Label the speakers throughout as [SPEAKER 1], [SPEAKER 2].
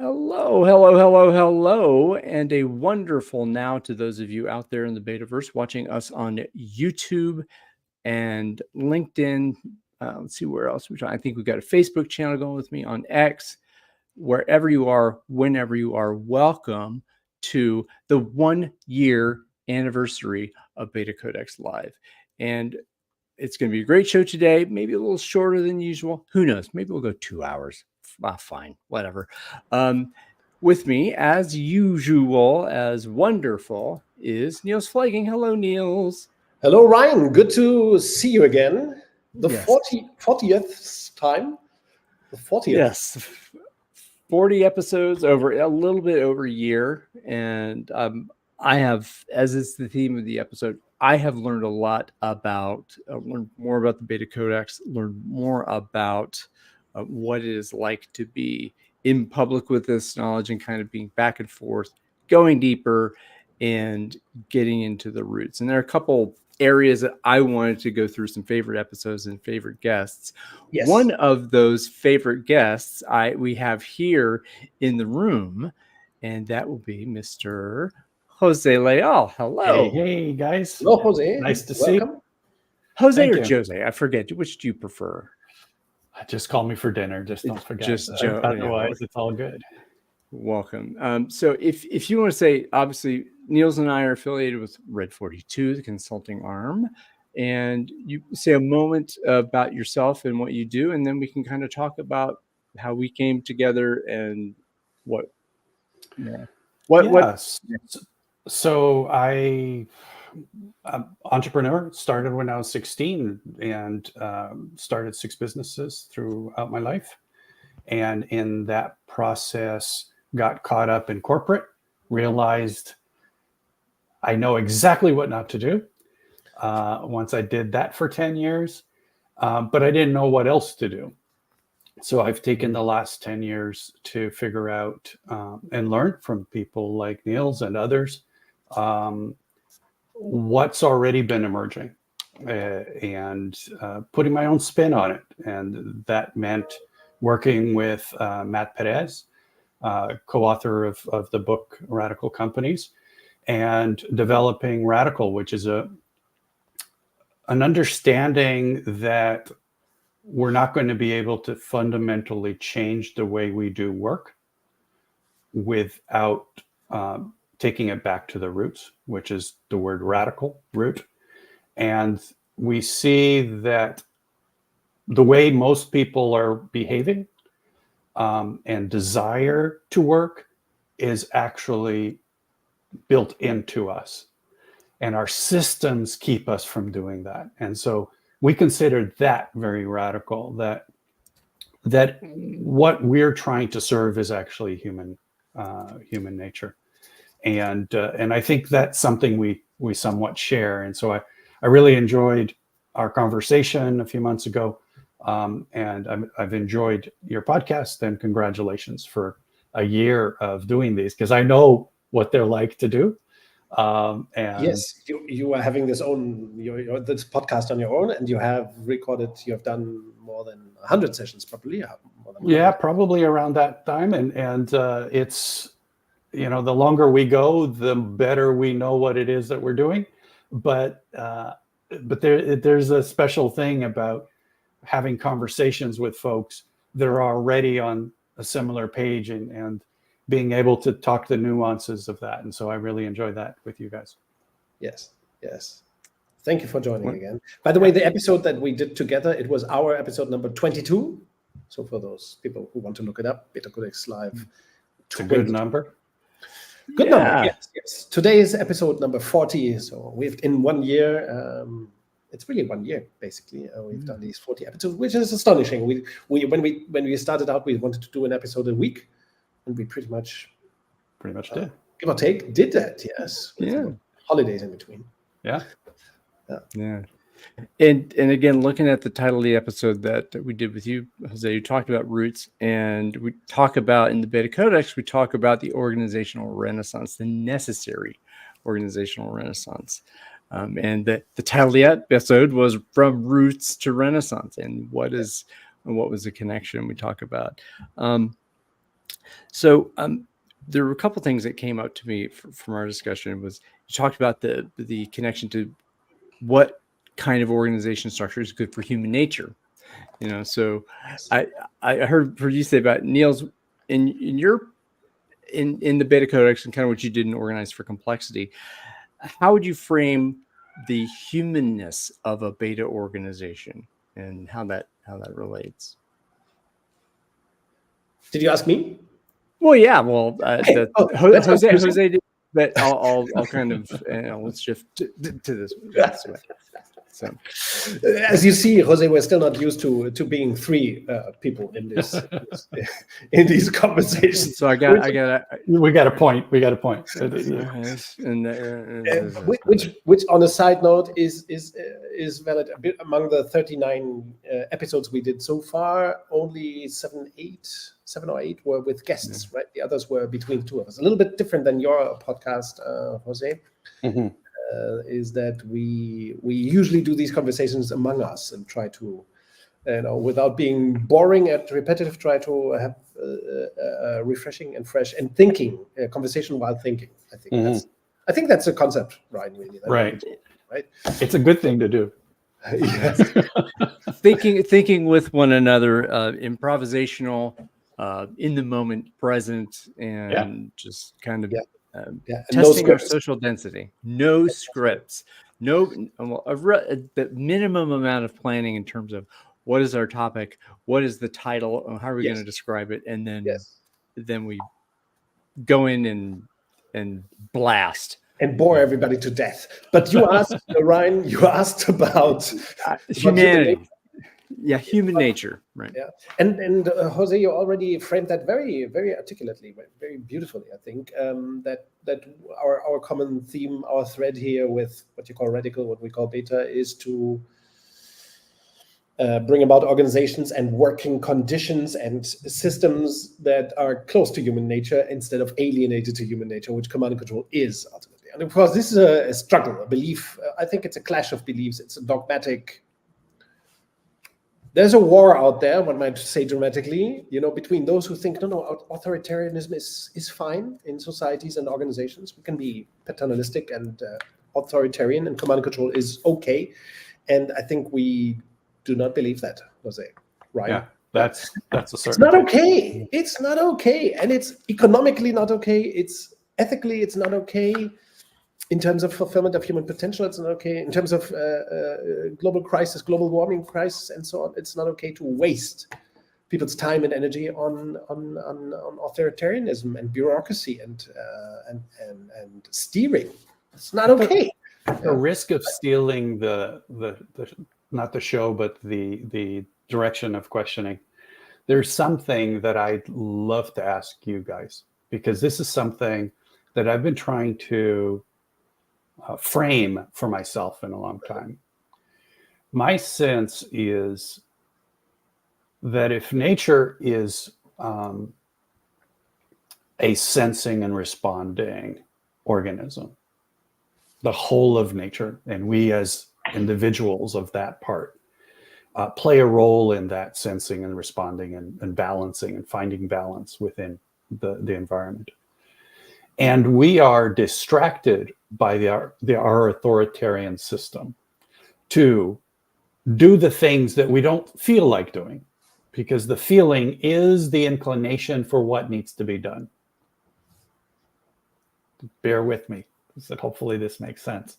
[SPEAKER 1] Hello, hello, hello, hello, and a wonderful now to those of you out there in the Betaverse watching us on YouTube and LinkedIn. Let's see where else I think we've got a Facebook channel going with me on X. Wherever you are, whenever you are, welcome to the 1-year anniversary of BetaCodex Live. And it's going to be a great show today, maybe a little shorter than usual. Who knows? Maybe we'll go 2 hours. Fine, whatever. With me, as usual, as wonderful, is Niels Flagging. Hello, Niels.
[SPEAKER 2] Hello, Ryan. Good to see you again. The
[SPEAKER 1] Yes.
[SPEAKER 2] 40th time. The 40th.
[SPEAKER 1] Yes. 40 episodes over a little bit over a year. And I have, as is the theme of the episode, I have learned a lot about, learned more about the BetaCodex, learned more about what it is like to be in public with this knowledge and kind of being back and forth, going deeper and getting into the roots. And there are a couple areas that I wanted to go through, some favorite episodes and favorite guests.
[SPEAKER 2] Yes.
[SPEAKER 1] One of those favorite guests we have here in the room, and that will be Mr. Jose Leal. Hello.
[SPEAKER 3] Hey guys.
[SPEAKER 2] Hello, Jose.
[SPEAKER 3] Nice to
[SPEAKER 2] Welcome.
[SPEAKER 3] see.
[SPEAKER 1] Jose
[SPEAKER 3] Thank
[SPEAKER 1] or
[SPEAKER 3] you.
[SPEAKER 1] Jose? I forget. Which do you prefer?
[SPEAKER 3] Just call me for dinner. Just don't forget.
[SPEAKER 1] Just Joe.
[SPEAKER 3] Otherwise, it's all good.
[SPEAKER 1] Welcome. So if you want to say, obviously, Niels and I are affiliated with Red 42, the consulting arm, and you say a moment about yourself and what you do, and then we can kind of talk about how we came together and what.
[SPEAKER 3] So I'm entrepreneur, started when I was 16 and started 6 businesses throughout my life. And in that process, got caught up in corporate, realized I know exactly what not to do. Once I did that for 10 years, but I didn't know what else to do. So I've taken the last 10 years to figure out and learn from people like Niels and others what's already been emerging and putting my own spin on it. And that meant working with Matt Perez, co-author of the book Radical Companies, and developing Radical, which is an understanding that we're not going to be able to fundamentally change the way we do work without taking it back to the roots, which is the word radical, root. And we see that the way most people are behaving and desire to work is actually built into us. And our systems keep us from doing that. And so we consider that very radical, that what we're trying to serve is actually human nature. And I think that's something we somewhat share. And so I really enjoyed our conversation a few months ago. And I've enjoyed your podcast, and congratulations for a year of doing these, because I know what they're like to do. And
[SPEAKER 2] yes, you are having this podcast on your own, and you have done more than 100 sessions, probably.
[SPEAKER 3] Yeah, probably around that time. And it's, the longer we go, the better we know what it is that we're doing. But there's a special thing about having conversations with folks that are already on a similar page and being able to talk the nuances of that. And so I really enjoyed that with you guys.
[SPEAKER 2] Yes. Thank you for joining again. By the way, the episode that we did together, it was our episode number 22. So for those people who want to look it up, BetaCodex Live.
[SPEAKER 3] It's a good number.
[SPEAKER 2] Good number, yes. Today is episode number 40. So we've, in 1 year, it's really 1 year, basically. We've done these 40 episodes, which is astonishing. When we started out, we wanted to do an episode a week. And we pretty much
[SPEAKER 3] did.
[SPEAKER 2] Give or take, did that, yes.
[SPEAKER 1] Yeah.
[SPEAKER 2] Holidays in between.
[SPEAKER 3] Yeah.
[SPEAKER 1] And again, looking at the title of the episode that we did with you, Jose, you talked about roots, and we talk about, in the BetaCodex, we talk about the organizational renaissance, the necessary organizational renaissance. And the title of the episode was From Roots to Renaissance. And what was the connection we talk about? So there were a couple things that came up to me from our discussion. Was you talked about the connection to what kind of organization structure is good for human nature. So I heard you say about Niels in the BetaCodex and kind of what you did in Organize for Complexity. How would you frame the humanness of a beta organization and how that relates?
[SPEAKER 2] Did you ask me?
[SPEAKER 1] Well, yeah. Well, Jose did, but I'll kind of let's shift to this way. So,
[SPEAKER 2] as you see, Jose, we're still not used to being three people in this in these conversations.
[SPEAKER 1] So
[SPEAKER 3] we got a point.
[SPEAKER 2] Which on a side note is valid. A bit among the 39 episodes we did so far, only 7 or 8 were with guests, right? The others were between two of us. A little bit different than your podcast, Jose.
[SPEAKER 3] Mm-hmm.
[SPEAKER 2] Is that we usually do these conversations among us and try to, without being boring and repetitive, try to have refreshing and fresh and thinking conversation while thinking. I think that's a concept, Ryan. Really,
[SPEAKER 3] right? It's a good thing to do.
[SPEAKER 1] Thinking with one another, improvisational, in the moment, present, and just kind of. Testing our social density. No scripts. The minimum amount of planning in terms of what is our topic, what is the title, how are we going to describe it, and then we go in and blast
[SPEAKER 2] and bore everybody to death. But you asked, Ryan, about
[SPEAKER 1] humanity. Yeah, human nature, right?
[SPEAKER 2] Yeah, and Jose, you already framed that very, very articulately, very beautifully. I think that our common theme, our thread here with what you call radical, what we call beta, is to bring about organizations and working conditions and systems that are close to human nature instead of alienated to human nature, which command and control is ultimately. And of course, this is a struggle, a belief. I think it's a clash of beliefs. It's a dogmatic. There's a war out there, one might say dramatically, between those who think, no, authoritarianism is fine in societies and organizations. We can be paternalistic and authoritarian, and command and control is okay. And I think we do not believe that, Jose, right?
[SPEAKER 3] Yeah, that's a certain.
[SPEAKER 2] It's not okay. It's not okay. And it's economically not okay. It's ethically, it's not okay. In terms of fulfillment of human potential, it's not okay. In terms of global crisis, global warming crisis, and so on, it's not okay to waste people's time and energy on authoritarianism and bureaucracy and steering. It's not okay.
[SPEAKER 3] The risk of stealing the not the show, but the direction of questioning. There's something that I'd love to ask you guys, because this is something that I've been trying to frame for myself in a long time. My sense is that if nature is a sensing and responding organism, the whole of nature, and we as individuals of that part play a role in that sensing and responding and balancing and finding balance within the environment. And we are distracted by our authoritarian system to do the things that we don't feel like doing, because the feeling is the inclination for what needs to be done. Bear with me, so hopefully this makes sense.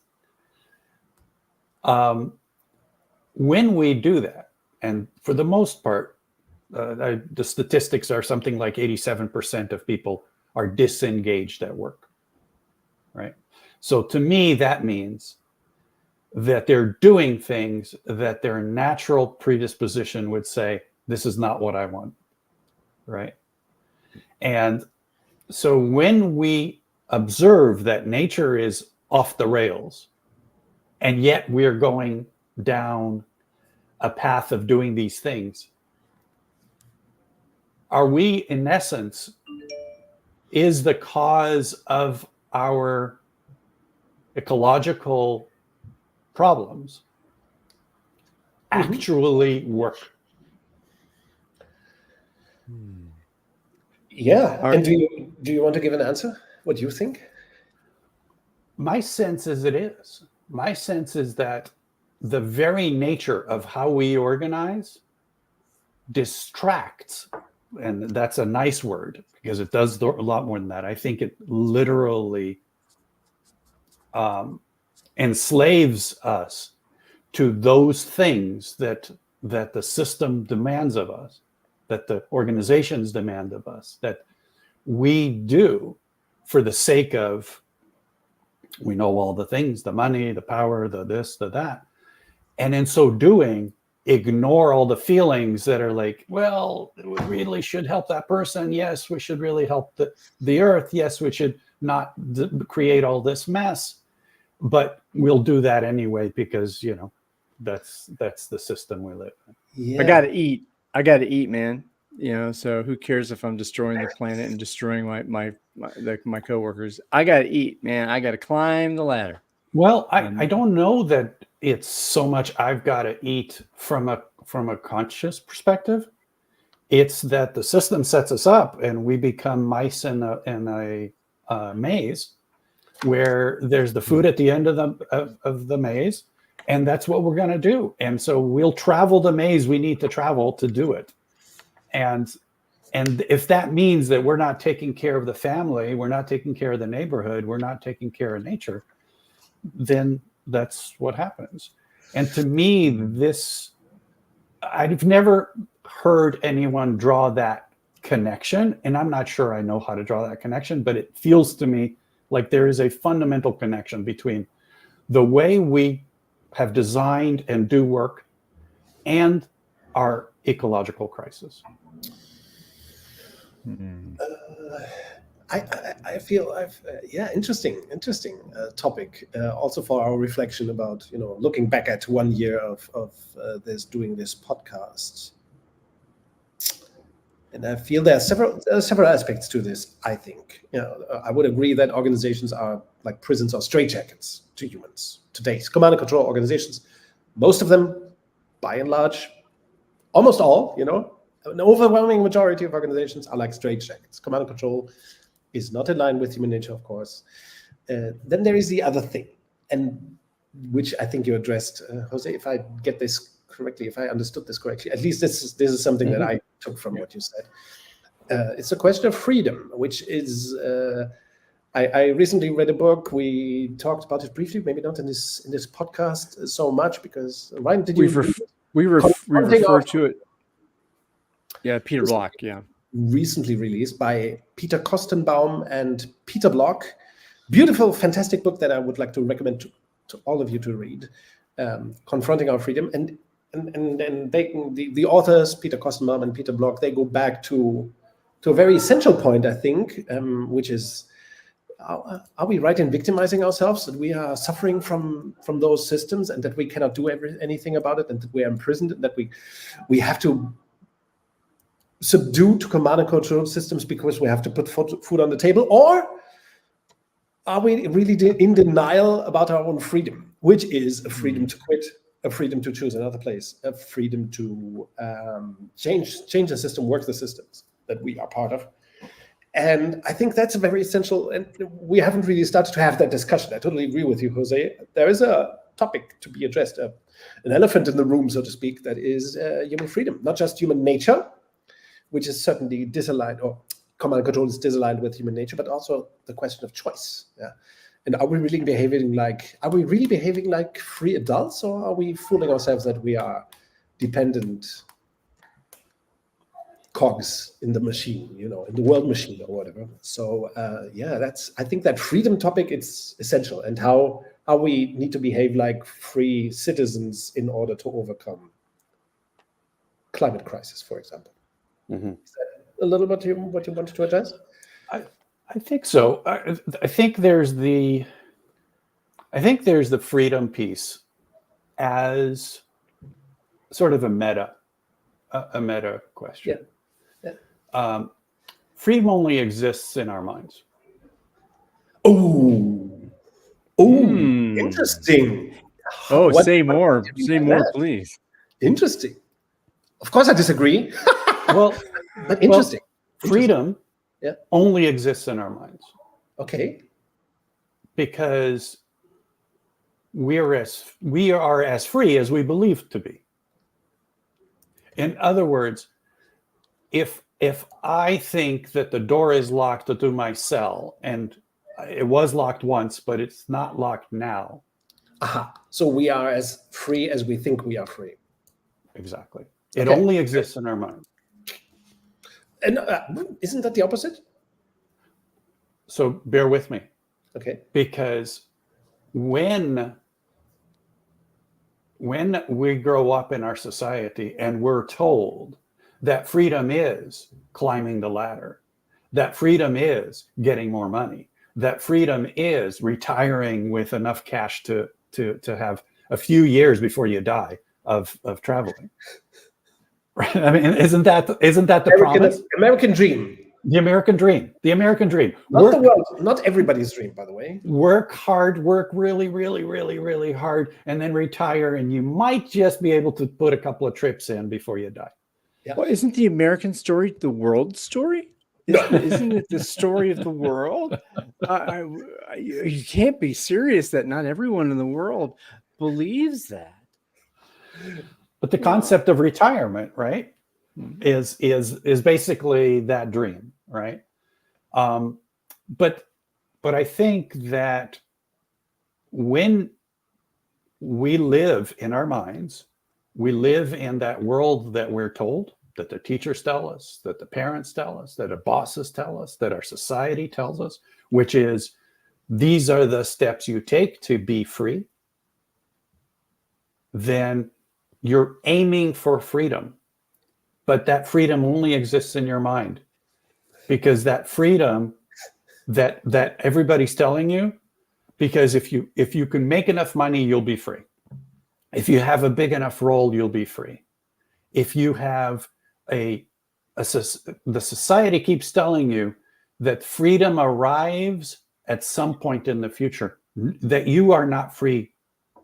[SPEAKER 3] When we do that, and for the most part, the statistics are something like 87% of people are disengaged at work, right? So to me, that means that they're doing things that their natural predisposition would say, this is not what I want, right? And so when we observe that nature is off the rails, and yet we're going down a path of doing these things, are we, in essence, is the cause of our ecological problems actually work?
[SPEAKER 2] Yeah. And do you want to give an answer? What do you think?
[SPEAKER 3] My sense is it is. My sense is that the very nature of how we organize distracts, and that's a nice word because it does a lot more than that. I think it literally enslaves us to those things that the system demands of us, that the organizations demand of us, that we do for the sake of, we know all the things, the money, the power, the this, the that. And in so doing, ignore all the feelings that are like, well, we really should help that person. Yes, we should really help the earth. Yes, we should not create all this mess. But we'll do that anyway because, that's the system we live in.
[SPEAKER 1] Yeah. I got to eat, man. So who cares if I'm destroying the planet and destroying my coworkers? I got to eat, man. I got to climb the ladder.
[SPEAKER 3] Well, I don't know that it's so much I've got to eat from a conscious perspective. It's that the system sets us up and we become mice in a maze where there's the food at the end of the maze, and that's what we're going to do. And so we'll travel the maze we need to travel to do it. And if that means that we're not taking care of the family, we're not taking care of the neighborhood, we're not taking care of nature, then that's what happens. And to me, I've never heard anyone draw that connection, and I'm not sure I know how to draw that connection, but it feels to me like there is a fundamental connection between the way we have designed and do work and our ecological crisis.
[SPEAKER 2] I feel interesting topic also for our reflection about looking back at 1 year of doing this podcast, and I feel there are several aspects to this. I think I would agree that organizations are like prisons or straitjackets to humans. Today's command and control organizations, most of them, by and large, almost all, an overwhelming majority of organizations are like straitjackets. Command and control is not in line with human nature, of course. Then there is the other thing, and which I think you addressed, Jose, if I get this correctly, if I understood this correctly. At least this is something that I took from what you said. It's a question of freedom, which is. I recently read a book. We talked about it briefly, maybe not in this podcast so much because Ryan, did you?
[SPEAKER 1] We refer to it. Yeah, Peter Block. Yeah.
[SPEAKER 2] Recently released by Peter Kostenbaum and Peter Block. Beautiful, fantastic book that I would like to recommend to all of you to read. Confronting Our Freedom, and the authors Peter Kostenbaum and Peter Block, they go back to a very essential point, I think, which is are we right in victimizing ourselves, that we are suffering from those systems and that we cannot do anything about it, and that we are imprisoned, and that we have to subdue to command and control systems because we have to put food on the table? Or are we really in denial about our own freedom, which is a freedom to quit, a freedom to choose another place, a freedom to change the system, work the systems that we are part of? And I think that's very essential, and we haven't really started to have that discussion. I totally agree with you, Jose. There is a topic to be addressed, an elephant in the room, so to speak, that is human freedom, not just human nature, which is certainly disaligned, or command and control is disaligned with human nature, but also the question of choice. Yeah. And are we really behaving like free adults, or are we fooling ourselves that we are dependent cogs in the machine, in the world machine or whatever? So I think that freedom topic, it's essential, and how we need to behave like free citizens in order to overcome climate crisis, for example. Mm-hmm. Is that a little bit what you wanted to address?
[SPEAKER 3] I think so. I think there's the freedom piece as sort of a meta question. Yeah. Freedom only exists in our minds.
[SPEAKER 2] Interesting.
[SPEAKER 1] Say more, please.
[SPEAKER 2] Interesting. Of course, I disagree. But interesting.
[SPEAKER 3] Freedom only exists in our minds.
[SPEAKER 2] Okay.
[SPEAKER 3] Because we are as free as we believe to be. In other words, if I think that the door is locked to my cell, and it was locked once, but it's not locked now.
[SPEAKER 2] Aha. So we are as free as we think we are free.
[SPEAKER 3] Exactly. It only exists in our mind.
[SPEAKER 2] And isn't that the opposite?
[SPEAKER 3] So bear with me.
[SPEAKER 2] Okay.
[SPEAKER 3] Because when we grow up in our society and we're told that freedom is climbing the ladder, that freedom is getting more money, that freedom is retiring with enough cash to have a few years before you die of traveling. Right? I mean, isn't that the promise?
[SPEAKER 2] American dream.
[SPEAKER 3] The American dream. The American dream.
[SPEAKER 2] Not the world. Not everybody's dream, by the way.
[SPEAKER 3] Work hard, work really, really, really, really hard, and then retire, and you might just be able to put a couple of trips in before you die.
[SPEAKER 2] Yeah.
[SPEAKER 1] Well, isn't the American story the world story? Isn't it the story of the world? You can't be serious that not everyone in the world believes that.
[SPEAKER 3] But the concept of retirement, right, is basically that dream, right? But I think that when we live in our minds, we live in that world that we're told, that the teachers tell us, that the parents tell us, that our bosses tell us, that our society tells us, which is these are the steps you take to be free, then you're aiming for freedom. But that freedom only exists in your mind, because that freedom that everybody's telling you, because if you can make enough money, you'll be free. If you have a big enough role, you'll be free. If you have the society keeps telling you that freedom arrives at some point in the future, that you are not free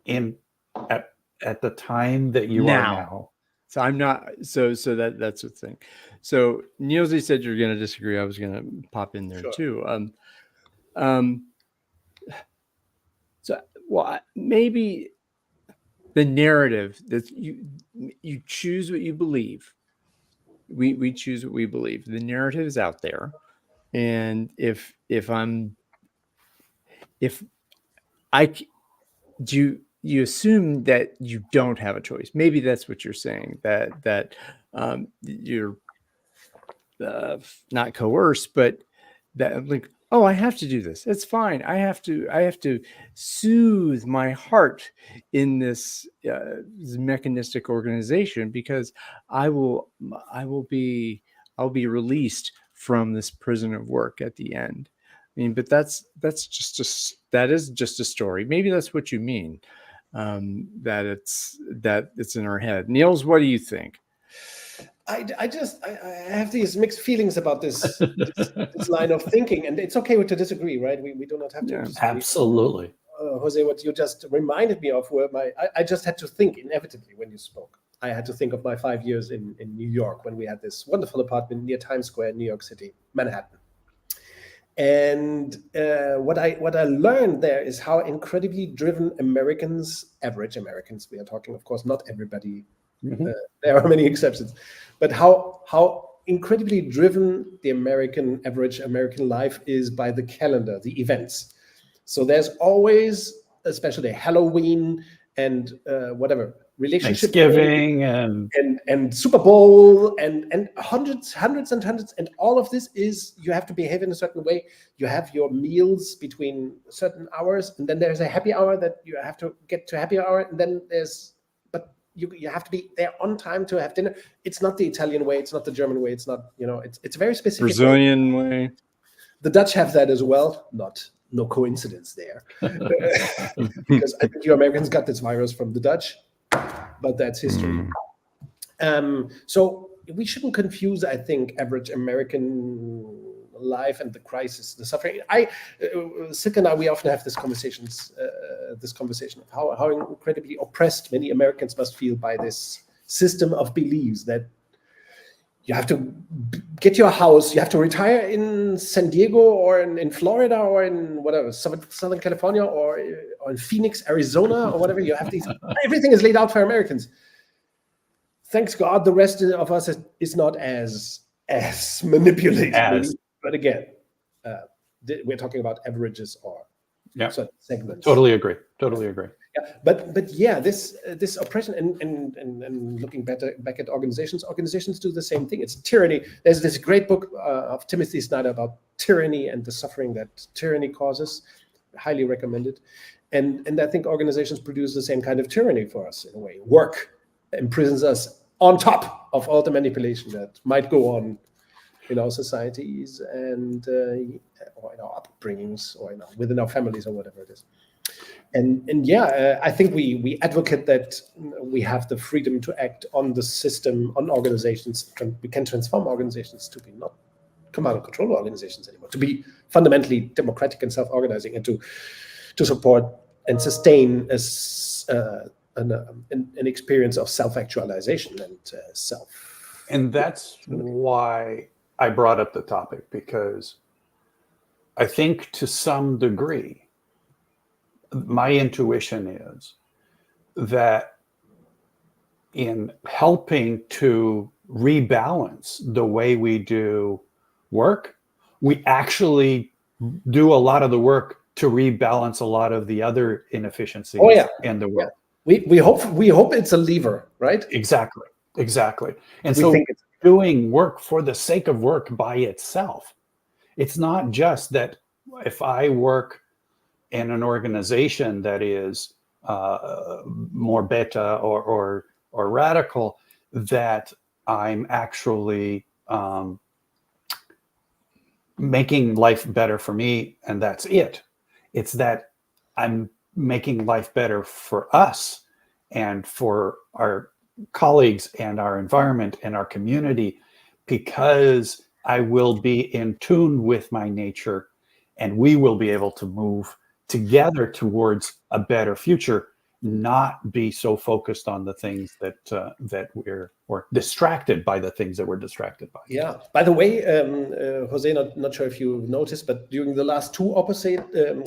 [SPEAKER 3] at the time that you are now.
[SPEAKER 1] So I'm not. So that's the thing. So Niels, you said you're going to disagree. I was going to pop in there too. So maybe the narrative that you choose what you believe. We choose what we believe. The narrative is out there, and if you assume that you don't have a choice. Maybe that's what you're saying, that you're not coerced, but that like, oh, I have to do this. It's fine. I have to soothe my heart in this mechanistic organization, because I'll be released from this prison of work at the end. I mean, but that is just a story. Maybe that's what you mean. That it's in our head. Niels, what do you think?
[SPEAKER 2] I have these mixed feelings about this line of thinking, and it's okay to disagree, right? We do not have to disagree.
[SPEAKER 3] Absolutely.
[SPEAKER 2] Jose, what you just reminded me of were I just had to think inevitably when you spoke. I had to think of my 5 years in New York, when we had this wonderful apartment near Times Square in New York City, Manhattan. And what I learned there is how incredibly driven average Americans, we are talking, of course, not everybody, there are many exceptions, but how incredibly driven the average American life is by the calendar, the events. So there's always, especially Halloween and whatever, relationship,
[SPEAKER 3] Thanksgiving
[SPEAKER 2] and Super Bowl and hundreds and all of this is, you have to behave in a certain way. You have your meals between certain hours, and then there's a happy hour that you have to get to happy hour, and then you have to be there on time to have dinner. It's not the Italian way, it's not the German way, it's not, it's a very specific
[SPEAKER 1] Brazilian way.
[SPEAKER 2] The Dutch have that as well. No coincidence there. Because I think you Americans got this virus from the Dutch, but that's history. So we shouldn't confuse, I think, average American life and the crisis, the suffering. Silke and I, we often have this conversation of how incredibly oppressed many Americans must feel by this system of beliefs that you have to get your house. You have to retire in San Diego or in Florida or in whatever, Southern California or in Phoenix, Arizona or whatever. You have these. Everything is laid out for Americans. Thanks God, the rest of us is not as manipulated. But again, we're talking about averages or certain segments.
[SPEAKER 3] Totally agree. Totally agree.
[SPEAKER 2] Yeah, but yeah, this oppression and looking back at organizations do the same thing. It's tyranny. There's this great book of Timothy Snyder about tyranny and the suffering that tyranny causes. Highly recommended. And I think organizations produce the same kind of tyranny for us in a way. Work imprisons us on top of all the manipulation that might go on in our societies and or in our upbringings or within our families or whatever it is. And yeah, I think we advocate that we have the freedom to act on the system, on organizations. We can transform organizations to be not command and control organizations anymore, to be fundamentally democratic and self-organizing, and to support and sustain an experience of self-actualization and self.
[SPEAKER 3] And that's why I brought up the topic, because I think to some degree, my intuition is that in helping to rebalance the way we do work, we actually do a lot of the work to rebalance a lot of the other inefficiencies in the world.
[SPEAKER 2] Yeah. We hope it's a lever, right?
[SPEAKER 3] Exactly. And so doing work for the sake of work by itself, it's not just that if I work in an organization that is more beta or radical, that I'm actually making life better for me, and that's it. It's that I'm making life better for us and for our colleagues and our environment and our community, because I will be in tune with my nature, and we will be able to move together towards a better future, not be so focused on the things that we're, or distracted by the things that we're distracted by.
[SPEAKER 2] Yeah. By the way, Jose, not sure if you noticed, but during the last two opposite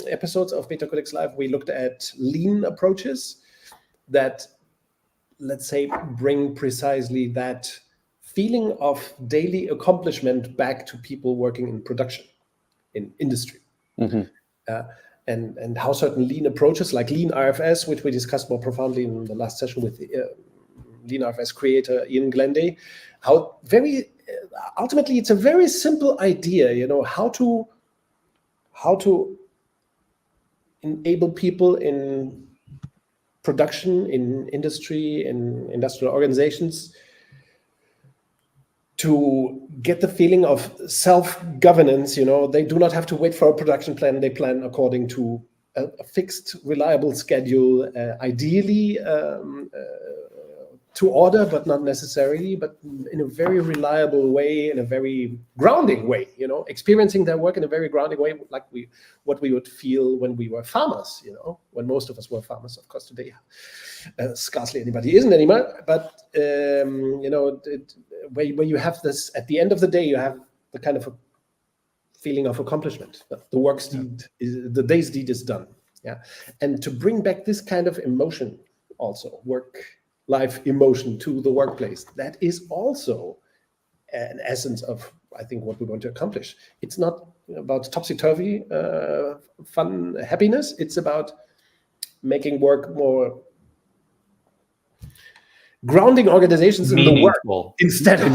[SPEAKER 2] episodes of BetaCodex Live, we looked at lean approaches that, let's say, bring precisely that feeling of daily accomplishment back to people working in production, in industry.
[SPEAKER 3] Mm-hmm.
[SPEAKER 2] And how certain lean approaches like lean RFS, which we discussed more profoundly in the last session with lean RFS creator Ian Glenday, how very ultimately it's a very simple idea, how to enable people in production, in industry, in industrial organizations to get the feeling of self-governance. They do not have to wait for a production plan. They plan according to a fixed, reliable schedule, ideally to order, but not necessarily, but in a very reliable way, in a very grounding way, experiencing their work in a very grounding way, like what we would feel when we were farmers, when most of us were farmers. Of course, today scarcely anybody isn't anymore, but where you have this, at the end of the day, you have the kind of a feeling of accomplishment. The work's deed, the day's deed is done. Yeah, and to bring back this kind of emotion, also work-life emotion to the workplace, that is also an essence of, I think, what we want to accomplish. It's not about topsy-turvy fun happiness. It's about making work more grounding organizations in the work instead of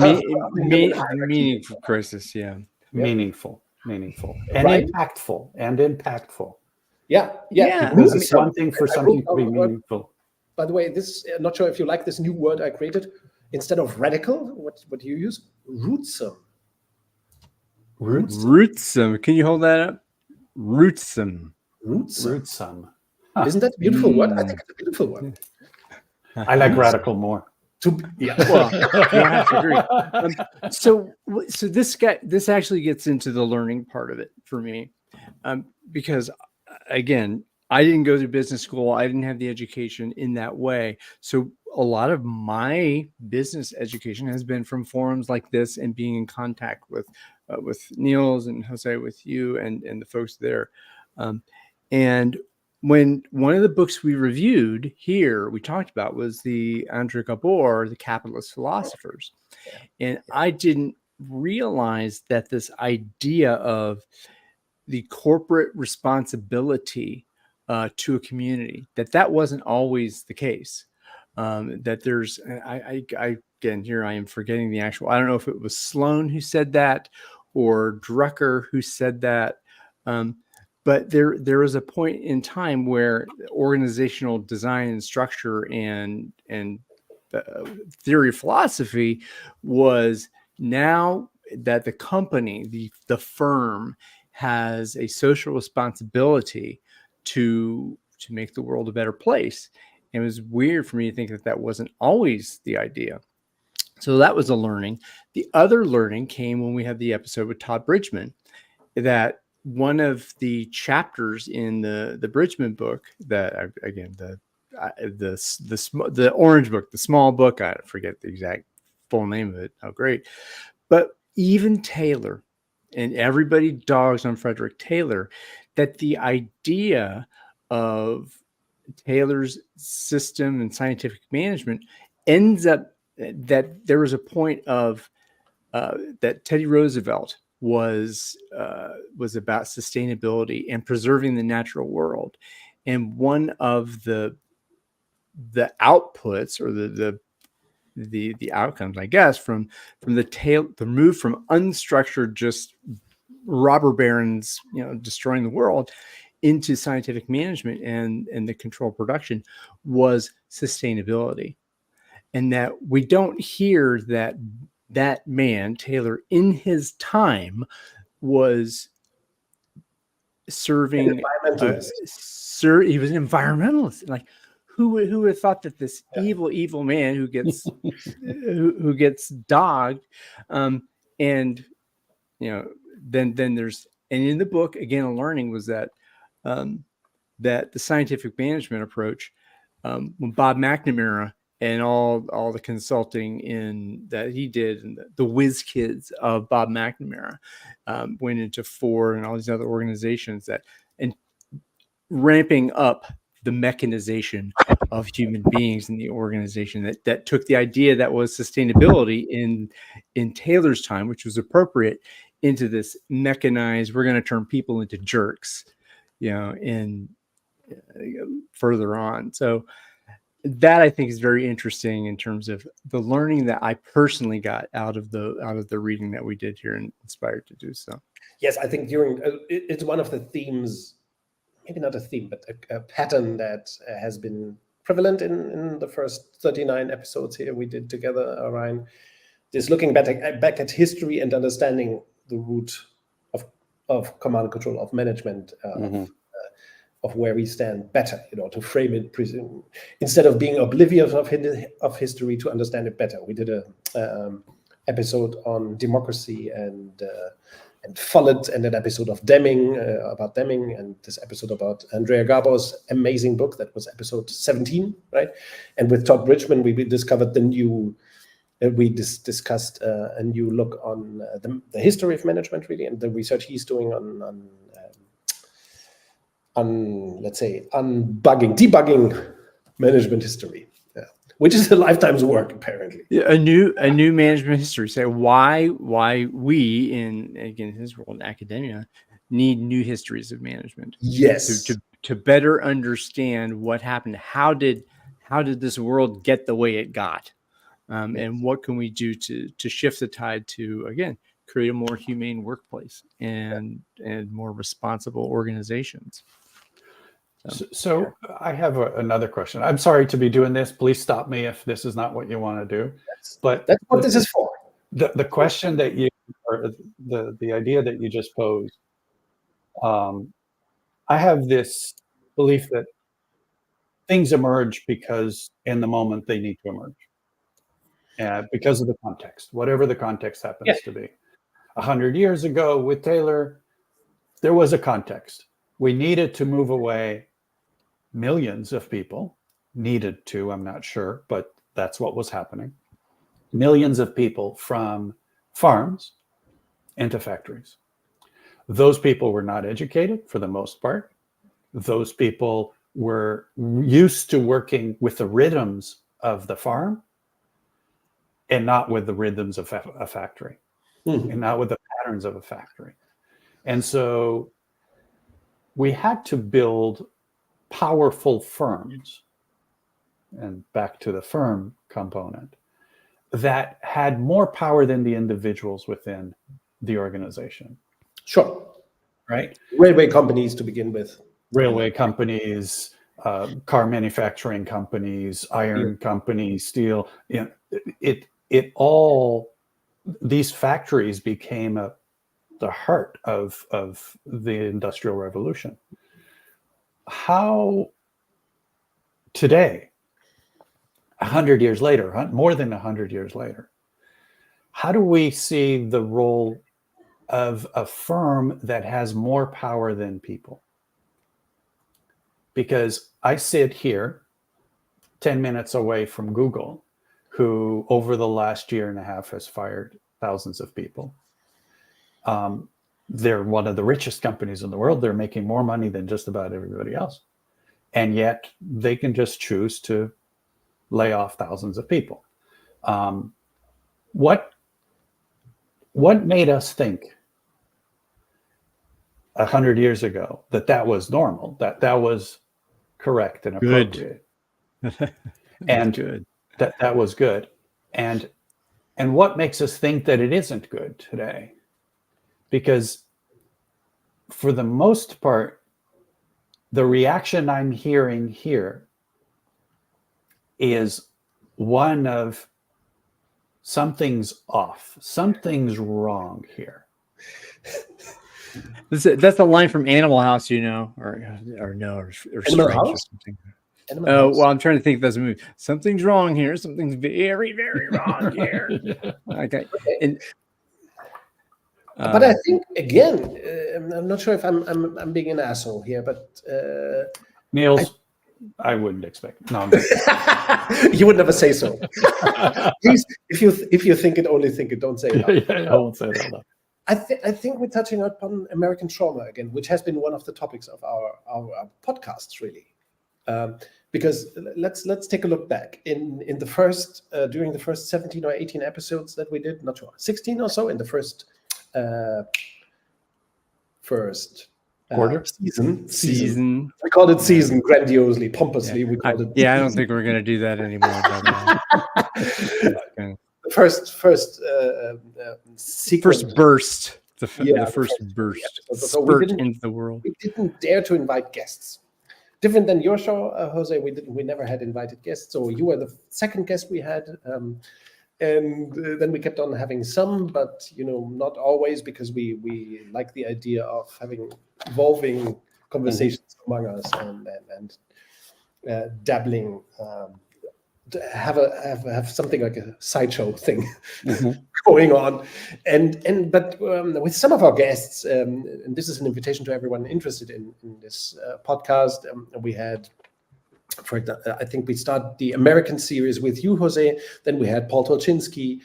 [SPEAKER 1] meaningful crisis. Yeah.
[SPEAKER 3] Meaningful and
[SPEAKER 2] right?
[SPEAKER 3] impactful.
[SPEAKER 2] Yeah.
[SPEAKER 3] Because it's one thing for something to be meaningful.
[SPEAKER 2] By the way, this, not sure if you like this new word I created. Instead of radical, what do you use? Rootsome.
[SPEAKER 1] Rootsome. Can you hold that up? Rootsome.
[SPEAKER 2] Isn't that a beautiful word? I think it's a beautiful word.
[SPEAKER 3] I like radical more.
[SPEAKER 1] Well, you have to agree. So this actually gets into the learning part of it for me, because again, I didn't go to business school. I didn't have the education in that way. So a lot of my business education has been from forums like this and being in contact with Niels and Jose, with you and the folks there. And when one of the books we reviewed here, we talked about was the Andre Gabor, The Capitalist Philosophers. And I didn't realize that this idea of the corporate responsibility to a community, that wasn't always the case. That there's, I again, here I am forgetting the actual, I don't know if it was Sloan who said that or Drucker who said that. But there was a point in time where organizational design and structure and theory of philosophy was, now that the company, the firm, has a social responsibility to make the world a better place. And it was weird for me to think that wasn't always the idea. So that was a learning. The other learning came when we had the episode with Todd Bridgman, that one of the chapters in the Bridgman book, that again, the orange book, the small book, I forget the exact full name of it. Oh, great. But even Taylor, and everybody dogs on Frederick Taylor, that the idea of Taylor's system and scientific management ends up, that there was a point of that Teddy Roosevelt was about sustainability and preserving the natural world, and one of the outputs, or the outcomes, I guess, from the move from unstructured, just robber barons, destroying the world, into scientific management and the controlled production, was sustainability. And that we don't hear that man, Taylor, in his time, was serving. He was an environmentalist. Like, who would have thought that this evil man who gets who gets dogged, and then there's, and in the book again, a learning was that that the scientific management approach, when Bob McNamara and all the consulting that he did, and the whiz kids of Bob McNamara went into Ford and all these other organizations, and ramping up the mechanization of human beings in the organization, that took the idea that was sustainability in Taylor's time, which was appropriate, into this mechanized, we're going to turn people into jerks, and further on. So that, I think, is very interesting in terms of the learning that I personally got out of the reading that we did here, and inspired to do so.
[SPEAKER 2] Yes, I think it's one of the themes, maybe not a theme, but a pattern that has been prevalent in the first 39 episodes here we did together, Ryan. Just looking back at history and understanding the root of command and control, of management, of where we stand better, to frame it, instead of being oblivious of history, to understand it better. We did a episode on democracy and Follett, and an episode of Deming, about Deming, and this episode about Andrea Gabor's amazing book, that was episode 17, right? And with Todd Bridgman, we discovered discussed a new look on the history of management, really, and the research he's doing on let's say, debugging management history, which is a lifetime's work, apparently.
[SPEAKER 1] Yeah, a new management history. Say why we, in, again, his role in academia, need new histories of management.
[SPEAKER 2] Yes.
[SPEAKER 1] To better understand what happened. How did this world get the way it got? And what can we do to shift the tide to, again, create a more humane workplace and more responsible organizations.
[SPEAKER 3] So I have another question. I'm sorry to be doing this. Please stop me if this is not what you want to do. But
[SPEAKER 2] that's what this is for.
[SPEAKER 3] The question that you, or the idea that you just posed, I have this belief that things emerge because in the moment they need to emerge, because of the context, whatever the context happens to be. 100 years ago with Taylor, there was a context. We needed to move away. Millions of people needed to, I'm not sure, but that's what was happening. Millions of people from farms into factories. Those people were not educated for the most part. Those people were used to working with the rhythms of the farm and not with the rhythms of a factory, and not with the patterns of a factory. And so we had to build powerful firms, and back to the firm component, that had more power than the individuals within the organization.
[SPEAKER 2] Sure.
[SPEAKER 3] Right?
[SPEAKER 2] Railway companies to begin with.
[SPEAKER 3] Railway companies, car manufacturing companies, iron companies, steel. You know, it all, these factories became the heart of the Industrial Revolution. How today, 100 years later, more than 100 years later, how do we see the role of a firm that has more power than people? Because I sit here 10 minutes away from Google, who over the last year and a half has fired thousands of people. They're one of the richest companies in the world. They're making more money than just about everybody else. And yet they can just choose to lay off thousands of people. What made us think 100 years ago that was normal, that was correct and appropriate? And
[SPEAKER 1] good.
[SPEAKER 3] That was good. And what makes us think that it isn't good today? Because for the most part, the reaction I'm hearing here is one of something's off, something's wrong here.
[SPEAKER 1] That's a line from Animal House, you know, or Strange or something. Well, I'm trying to think of those movies. Something's wrong here. Something's very, very wrong here. Okay. And,
[SPEAKER 2] but I think again, I'm not sure if I'm being an asshole here, but
[SPEAKER 3] Niels, I wouldn't expect. No,
[SPEAKER 2] you would never say so. Please, if you think it, only think it. Don't say it.
[SPEAKER 3] I won't say that.
[SPEAKER 2] I think we're touching upon American trauma again, which has been one of the topics of our podcasts, really. Because let's take a look back in the first during the first 17 or 18 episodes that we did, not sure, 16 or so in the first
[SPEAKER 3] quarter
[SPEAKER 2] season. We called it season grandiosely, pompously.
[SPEAKER 1] Yeah.
[SPEAKER 2] We called it.
[SPEAKER 1] Yeah, I don't think we're going to do that anymore.
[SPEAKER 2] The first sequence.
[SPEAKER 1] First burst. The first burst.
[SPEAKER 2] So
[SPEAKER 1] spurt into the world.
[SPEAKER 2] We didn't dare to invite guests. Different than your show, Jose. We never had invited guests. So you were the second guest we had, and then we kept on having some, but not always, because we like the idea of having evolving conversations among us and dabbling. Have something like a sideshow thing going on, but with some of our guests, and this is an invitation to everyone interested in this podcast. We had, I think we started the American series with you, Jose. Then we had Paul Tolchinsky.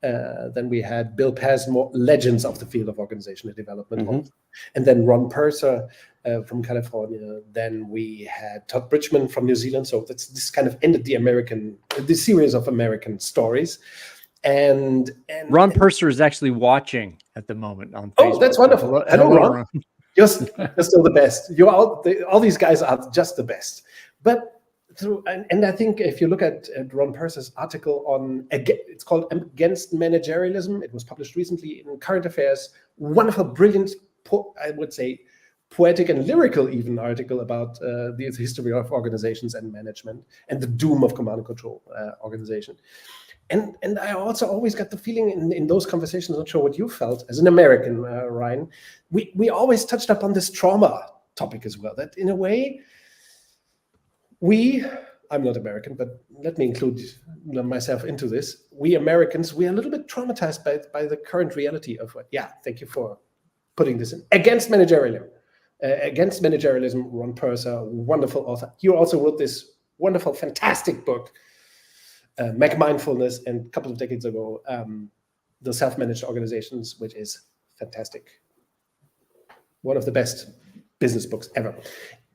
[SPEAKER 2] Then we had Bill Passmore, legends of the field of organizational development, and then Ron Purser from California. Then we had Todd Bridgman from New Zealand. So this kind of ended the series of American stories. And
[SPEAKER 1] Ron Purser is actually watching at the moment on Facebook.
[SPEAKER 2] Oh, that's wonderful. Hello, Ron. You're still the best. All these guys are just the best. But and I think if you look at Ron Purser's article on, it's called Against Managerialism. It was published recently in Current Affairs. Wonderful, brilliant, I would say, poetic and lyrical even article about the history of organizations and management and the doom of command and control organization. And I also always got the feeling in those conversations, not sure what you felt as an American, Ryan, we always touched upon this trauma topic as well, that in a way, I'm not American, but let me include myself into this. We Americans, we are a little bit traumatized by the current reality of what, thank you for putting this in. Against Managerialism, Ron Purser, wonderful author. You also wrote this wonderful, fantastic book Mac Mindfulness, and a couple of decades ago, the Self-Managed Organizations, which is fantastic. One of the best business books ever.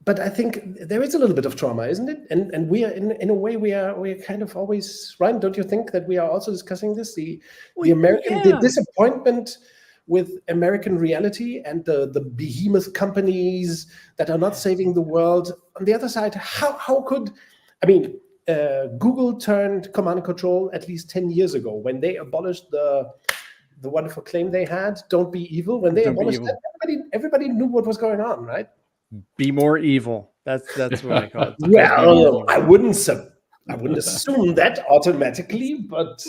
[SPEAKER 2] But I think there is a little bit of trauma, isn't it? And we are in a way we are kind of always, Ryan, don't you think that we are also discussing this? The American the disappointment with American reality and the behemoth companies that are not saving the world. On the other side, how could, I mean, Google turned command and control at least 10 years ago when they abolished the wonderful claim they had, don't be evil. When they abolished that, everybody knew what was going on, right?
[SPEAKER 1] Be more evil. That's what I call it.
[SPEAKER 2] Well, I wouldn't assume that automatically, but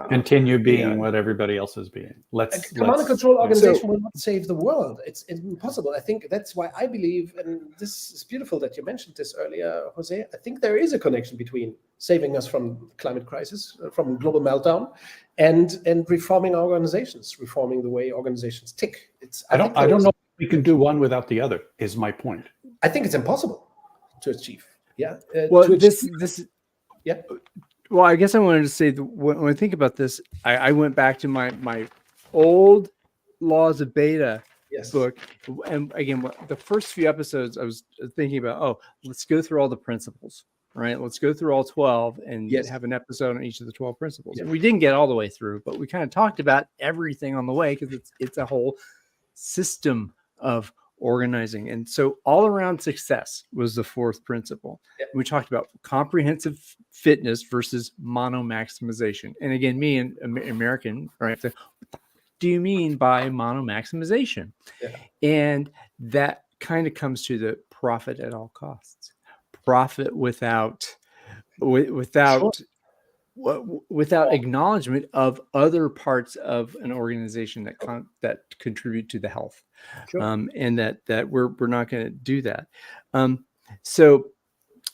[SPEAKER 3] continue being what everybody else is being.
[SPEAKER 2] Command and control organization will not save the world. It's impossible. I think that's why I believe, and this is beautiful that you mentioned this earlier, Jose. I think there is a connection between saving us from climate crisis, from global meltdown, and reforming our organizations, reforming the way organizations tick.
[SPEAKER 3] I don't know if we can do one without the other, is my point.
[SPEAKER 2] I think it's impossible to achieve. Yeah.
[SPEAKER 1] Well, yeah. Well, I guess I wanted to say that when I think about this, I went back to my old Laws of Beta book. And again, the first few episodes, I was thinking about, let's go through all the principles, right? Let's go through all 12 and have an episode on each of the 12 principles. And we didn't get all the way through, but we kind of talked about everything on the way because it's a whole system of organizing. And so all around success was the fourth principle. We talked about comprehensive fitness versus mono maximization. And again, me and American, right? So what do you mean by mono maximization? And that kind of comes to the profit at all costs. Profit without acknowledgement of other parts of an organization that contribute to the health, and that we're not going to do that. So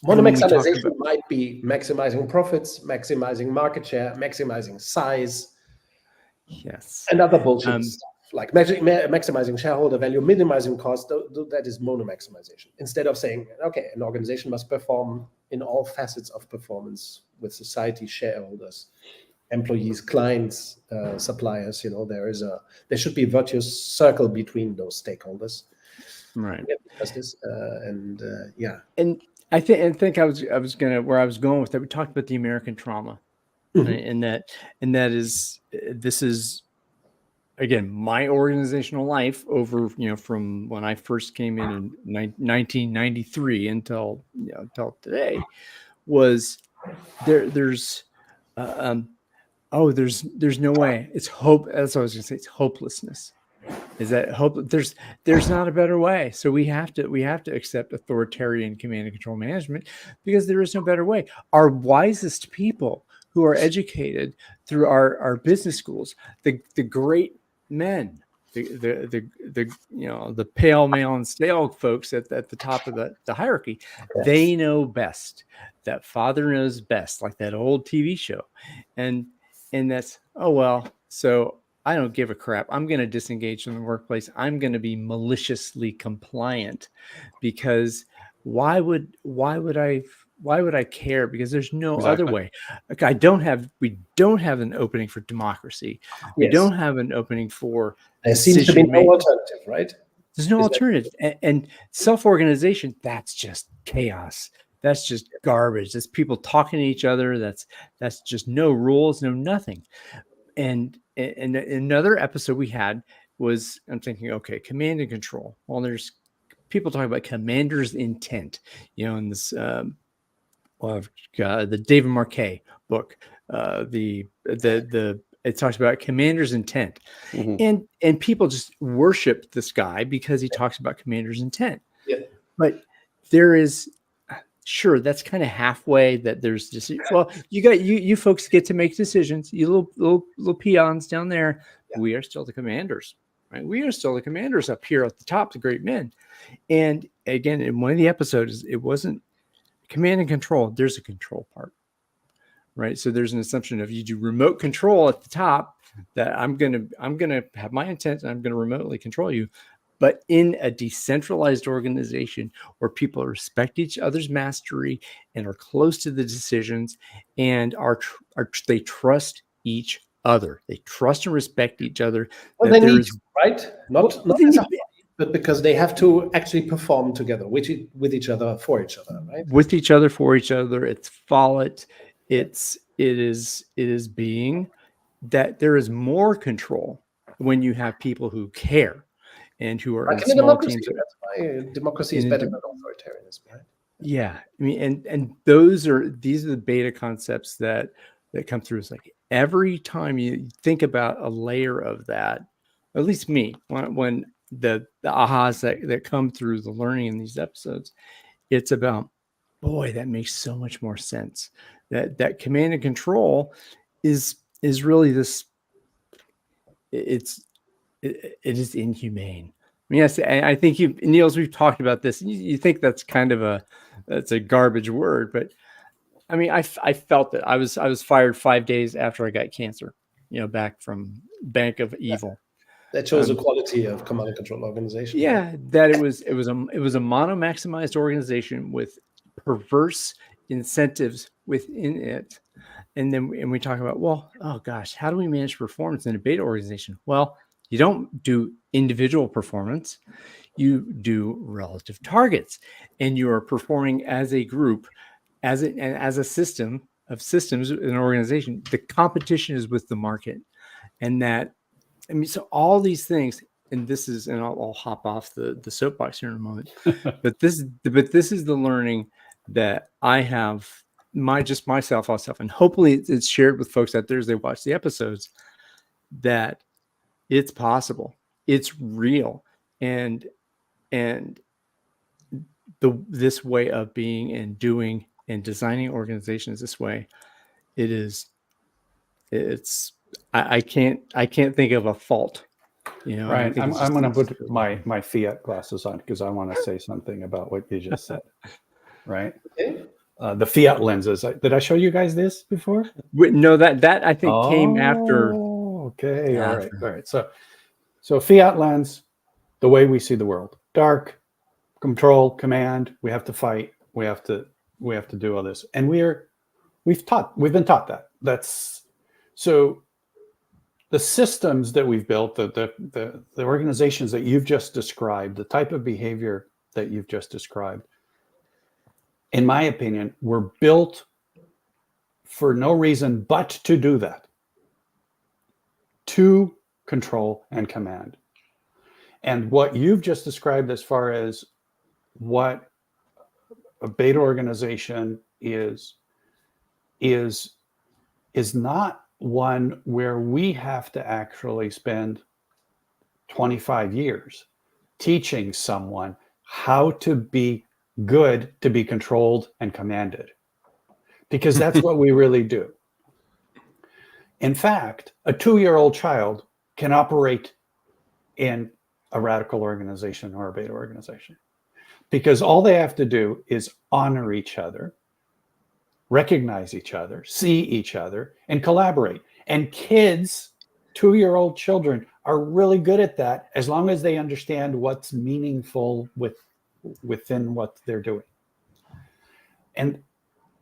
[SPEAKER 2] mono-maximization might be maximizing profits, maximizing market share, maximizing size, and other bullshit stuff like maximizing shareholder value, minimizing cost. That is mono-maximization. Instead of saying, okay, an organization must perform in all facets of performance with society, shareholders, employees, clients, suppliers. There should be a virtuous circle between those stakeholders.
[SPEAKER 1] Right.
[SPEAKER 2] And
[SPEAKER 1] I think I was going with that. We talked about the American trauma, right? and that is this is. Again, my organizational life over, from when I first came in 1993 until today was there's no way. It's hope. That's what I was going to say. It's hopelessness. Is that hope? There's not a better way. So we have to accept authoritarian command and control management because there is no better way. Our wisest people who are educated through our business schools, the great men, the pale male and stale folks at the top of the hierarchy, they know best. That father knows best, like that old TV show, and that's so I don't give a crap. I'm going to disengage from the workplace. I'm going to be maliciously compliant because why would I care? Because there's no other way. Like we don't have an opening for democracy. We don't have an opening for
[SPEAKER 2] there seems to be no alternative, right?
[SPEAKER 1] There's no alternative. And self-organization, that's just chaos. That's just garbage. That's people talking to each other. That's just no rules, no nothing. And another episode we had was, I'm thinking, okay, command and control. Well, there's people talking about commander's intent, in this, the David Marquet book, it talks about commander's intent, and people just worship this guy because he talks about commander's intent. But there is, sure, that's kind of halfway. That there's just you folks get to make decisions. You little peons down there. We are still the commanders, right? We are still the commanders up here at the top, the great men. And again, in one of the episodes, it wasn't command and control. There's a control part, right? So there's an assumption of you do remote control at the top, that I'm gonna have my intent and I'm gonna remotely control you. but in a decentralized organization where people respect each other's mastery and are close to the decisions and they trust each other. They trust and respect each other.
[SPEAKER 2] Well,
[SPEAKER 1] that
[SPEAKER 2] they
[SPEAKER 1] there
[SPEAKER 2] need
[SPEAKER 1] is
[SPEAKER 2] to, right? Not as a hobby, but because they have to actually perform together with each other, for each other, right?
[SPEAKER 1] with each other, for each other. It's follet. It is being that there is more control when you have people who care and who are
[SPEAKER 2] Like
[SPEAKER 1] in
[SPEAKER 2] in a
[SPEAKER 1] small
[SPEAKER 2] democracy,
[SPEAKER 1] teams.
[SPEAKER 2] that's why democracy is
[SPEAKER 1] In a
[SPEAKER 2] better
[SPEAKER 1] dem-
[SPEAKER 2] than authoritarianism, right?
[SPEAKER 1] yeah, I mean, and these are the beta concepts that come through. It's like every time you think about a layer of that, at least me, when the ahas that come through the learning in these episodes, it's about, boy, that makes so much more sense. That command and control is really this. It is inhumane. I mean, yes, I think Niels, we've talked about this. You think that's kind of that's a garbage word, but I mean, I felt it. I was fired 5 days after I got cancer, back from Bank of Evil.
[SPEAKER 2] That shows the quality of command and control organization.
[SPEAKER 1] Yeah, that it was a mono-maximized organization with perverse incentives within it. And then we talk about, well, oh gosh, how do we manage performance in a beta organization? Well, you don't do individual performance, you do relative targets, and you are performing as a group, as a system of systems in an organization. The competition is with the market, and that, I mean, so all these things, and this is, and I'll hop off the soapbox here in a moment, but this is the learning that I have myself, and hopefully it's shared with folks out there as they watch the episodes, that it's possible, it's real, and this way of being and doing and designing organizations this way, I can't think of a fault.
[SPEAKER 3] Right. I'm going to put my fiat glasses on because I want to say something about what you just said. Right.
[SPEAKER 2] Okay.
[SPEAKER 3] The fiat lenses. Did I show you guys this before?
[SPEAKER 1] No, that I think came after.
[SPEAKER 3] Okay. All right. So fiat lens, the way we see the world: dark, control, command. We have to fight. We have to do all this, and we've been taught that. That's so. The systems that we've built, the organizations that you've just described, the type of behavior that you've just described, in my opinion, were built for no reason but to do that, to control and command. And what you've just described as far as what a beta organization is not one where we have to actually spend 25 years teaching someone how to be good, to be controlled and commanded, because that's what we really do. In fact, a 2-year-old child can operate in a radical organization or a beta organization, because all they have to do is honor each other, recognize each other, see each other, and collaborate. And kids, 2-year-old children, are really good at that as long as they understand what's meaningful within what they're doing. And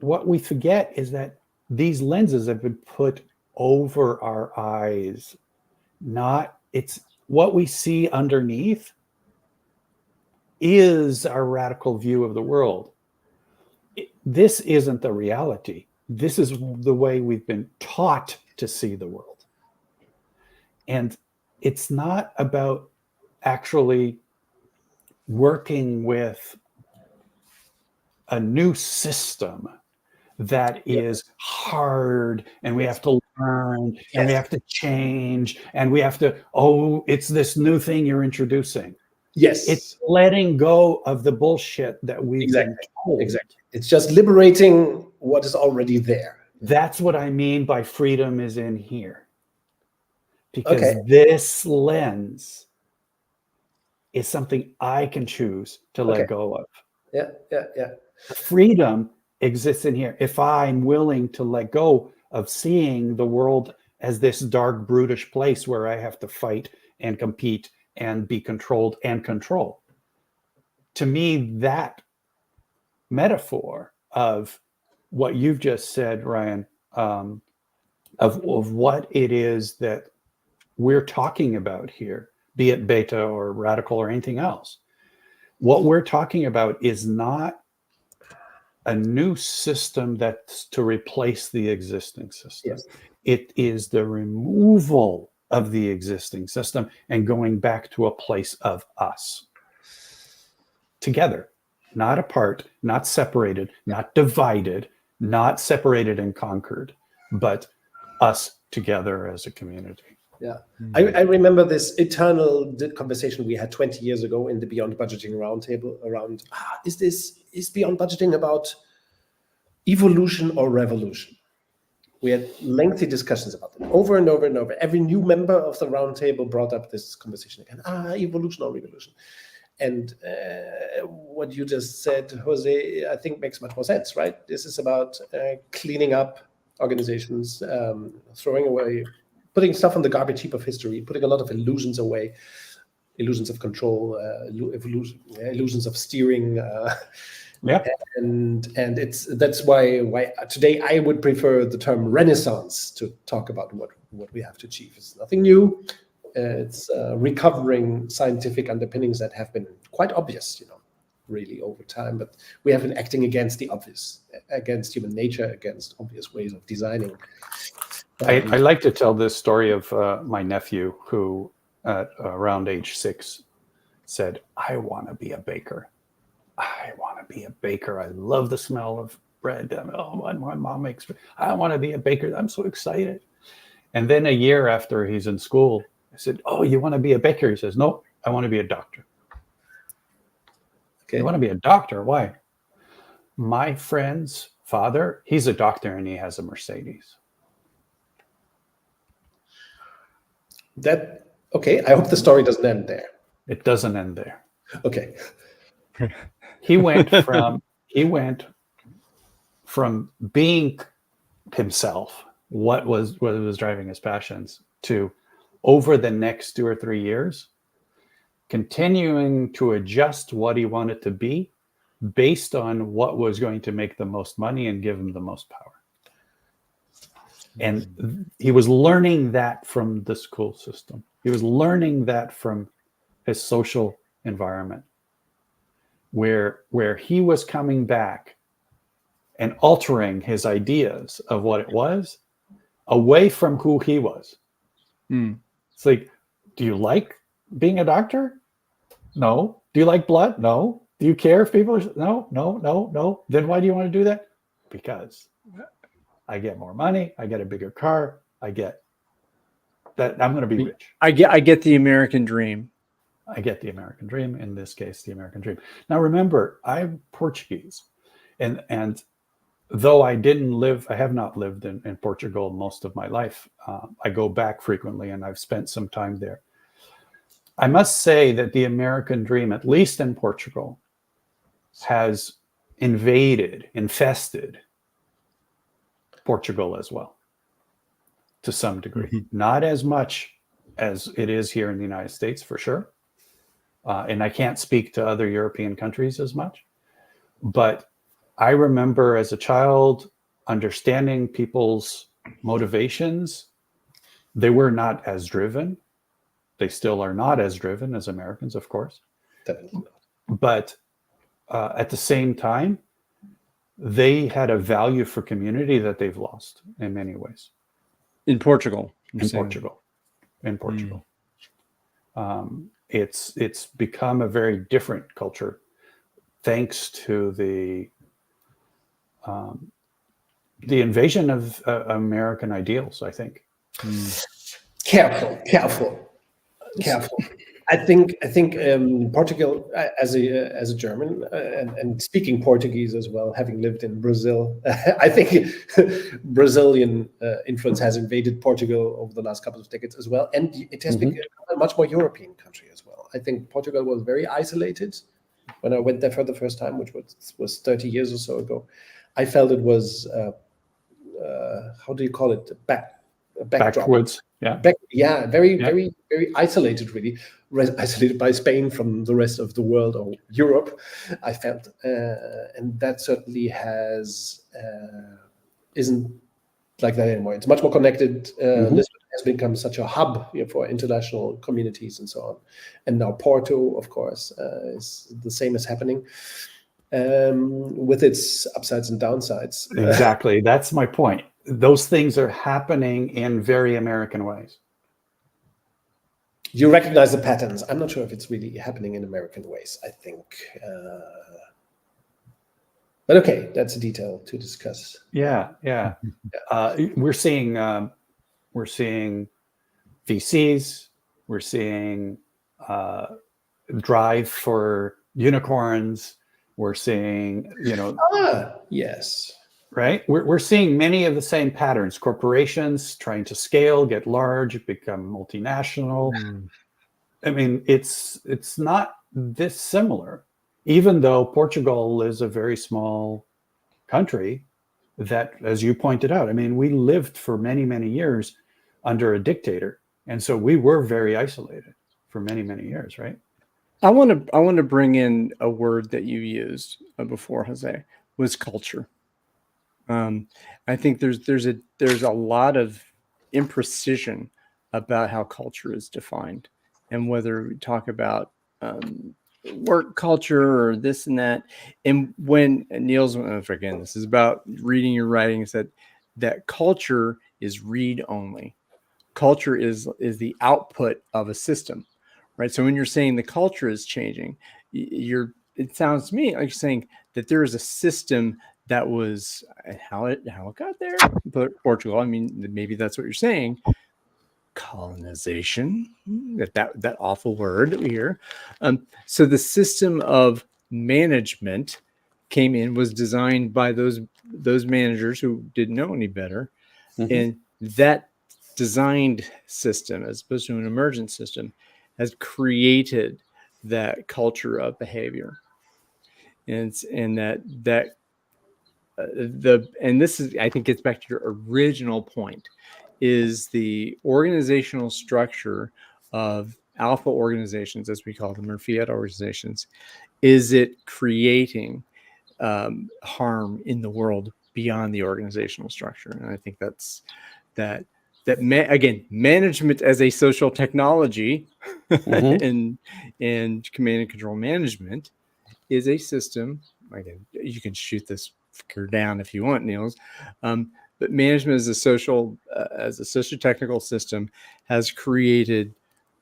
[SPEAKER 3] what we forget is that these lenses have been put over our eyes. It's what we see underneath is our radical view of the world. This isn't the reality. This is the way we've been taught to see the world. And it's not about actually working with a new system that is hard, and we have to learn, and we have to change, and we have to, it's this new thing you're introducing.
[SPEAKER 2] Yes.
[SPEAKER 3] It's letting go of the bullshit that we've been told.
[SPEAKER 2] Exactly. It's just liberating what is already there.
[SPEAKER 3] That's what I mean by freedom is in here. Because this lens is something I can choose to let go of.
[SPEAKER 2] Yeah.
[SPEAKER 3] Freedom exists in here. If I'm willing to let go of seeing the world as this dark, brutish place where I have to fight and compete and be controlled and control. To me, that metaphor of what you've just said, Ryan, of what it is that we're talking about here, be it beta or radical or anything else, what we're talking about is not a new system that's to replace the existing system.
[SPEAKER 2] Yes.
[SPEAKER 3] It is the removal of the existing system and going back to a place of us together, not apart, not separated, not divided, not separated and conquered, but us together as a community.
[SPEAKER 2] Yeah, I remember this eternal conversation we had 20 years ago in the Beyond Budgeting Roundtable around, is Beyond Budgeting about evolution or revolution? We had lengthy discussions about it over and over and over. Every new member of the roundtable brought up this conversation again, evolution or revolution. And what you just said, Jose, I think makes much more sense, right? This is about cleaning up organizations, throwing away, putting stuff on the garbage heap of history, putting a lot of illusions away, illusions of control, illusions of steering. And that's why today I would prefer the term Renaissance to talk about what we have to achieve. It's nothing new. It's recovering scientific underpinnings that have been quite obvious, really over time. But we have been acting against the obvious, against human nature, against obvious ways of designing.
[SPEAKER 3] I like to tell this story of my nephew who, at around age 6, said, "I want to be a baker. I want to be a baker. I love the smell of bread. My mom makes. I want to be a baker. I'm so excited." And then a year after he's in school, I said, "Oh, you want to be a baker?" He says, "No, I want to be a doctor." Okay. "You want to be a doctor? Why?" "My friend's father, he's a doctor and he has a Mercedes."
[SPEAKER 2] Okay, I hope the story doesn't end there.
[SPEAKER 3] It doesn't end there.
[SPEAKER 2] Okay.
[SPEAKER 3] He went from being himself, what was driving his passions, to over the next 2 or 3 years, continuing to adjust what he wanted to be based on what was going to make the most money and give him the most power. And he was learning that from the school system. He was learning that from his social environment, where he was coming back and altering his ideas of what it was away from who he was. It's like, do you like being a doctor? No. Do you like blood? No. Do you care if people are... No. Then why do you want to do that? Because I get more money, I get a bigger car, I get that I'm going to be rich.
[SPEAKER 1] I get the American dream.
[SPEAKER 3] I get the American dream, in this case, the American dream. Now, remember, I'm Portuguese. And though I have not lived in Portugal most of my life. I go back frequently and I've spent some time there. I must say that the American dream, at least in Portugal, has infested Portugal as well, to some degree. Not as much as it is here in the United States, for sure. And I can't speak to other European countries as much. But I remember as a child understanding people's motivations. They were not as driven. They still are not as driven as Americans, of course. But at the same time, they had a value for community that they've lost in many ways.
[SPEAKER 1] In Portugal.
[SPEAKER 3] In Portugal. It's become a very different culture thanks to the invasion of American ideals, I think.
[SPEAKER 2] Careful. I think Portugal, as a German, and speaking Portuguese as well, having lived in Brazil, I think Brazilian influence has invaded Portugal over the last couple of decades as well, and it has become a much more European country as well. I think Portugal was very isolated when I went there for the first time, which was 30 years or so ago. I felt it was how do you call it? Backwards. Very isolated, really. Isolated by Spain from the rest of the world or Europe, I felt, and that certainly isn't like that anymore. It's much more connected. Lisbon has become such a hub for international communities and so on. And now Porto, of course, is the same is happening, with its upsides and downsides.
[SPEAKER 3] Exactly. That's my point. Those things are happening in very American ways.
[SPEAKER 2] You recognize the patterns. I'm not sure if it's really happening in American ways, I think. But okay, that's a detail to discuss.
[SPEAKER 3] Yeah. We're seeing VCs. We're seeing drive for unicorns. We're seeing,
[SPEAKER 2] Yes.
[SPEAKER 3] Right. We're seeing many of the same patterns. Corporations trying to scale, get large, become multinational. I mean, it's not this similar, even though Portugal is a very small country that, as you pointed out, I mean, we lived for many, many years under a dictator. And so we were very isolated for mmany, many years, right?
[SPEAKER 1] I want to bring in a word that you used before, Jose, was culture. I think there's a lot of imprecision about how culture is defined, and whether we talk about work culture or this and that. And when Niels, again, this is about reading your writing, said that culture is read only. Culture is the output of a system, right? So when you're saying the culture is changing, it sounds to me like you're saying that there is a system that was how it got there. But Portugal, I mean, maybe that's what you're saying. Colonization, that awful word that we hear. So the system of management came in, was designed by those managers who didn't know any better, and that designed system, as opposed to an emergent system, has created that culture of behavior. And this is, I think, gets back to your original point, is the organizational structure of alpha organizations, as we call them, or fiat organizations. Is it creating harm in the world beyond the organizational structure? And I think that's again, management as a social technology and command and control management is a system. Again, you can shoot this down if you want, Niels. But management as a social technical system has created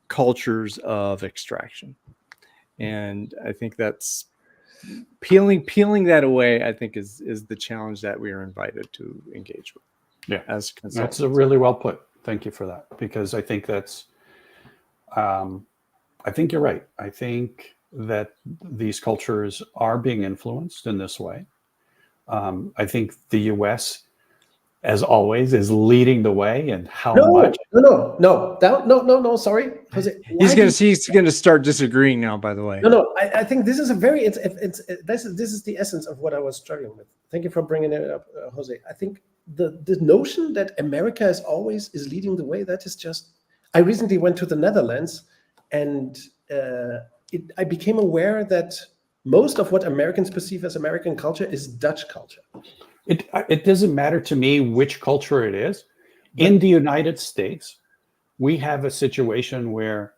[SPEAKER 1] cultures of extraction, and I think that's peeling that away. I think is the challenge that we are invited to engage with.
[SPEAKER 3] Yeah,
[SPEAKER 1] as consultants.
[SPEAKER 3] That's really well put. Thank you for that, because I think that's. I think you're right. I think that these cultures are being influenced in this way. I think the U.S., as always, is leading the way, and how much.
[SPEAKER 2] No. Sorry, Jose.
[SPEAKER 1] He's gonna start disagreeing now. By the way,
[SPEAKER 2] no. I think this is a very this is the essence of what I was struggling with. Thank you for bringing it up, Jose. I think the notion that America is leading the way, that is just. I recently went to the Netherlands, and I became aware that most of what Americans perceive as American culture is Dutch culture.
[SPEAKER 3] It doesn't matter to me which culture it is. In the United States, we have a situation where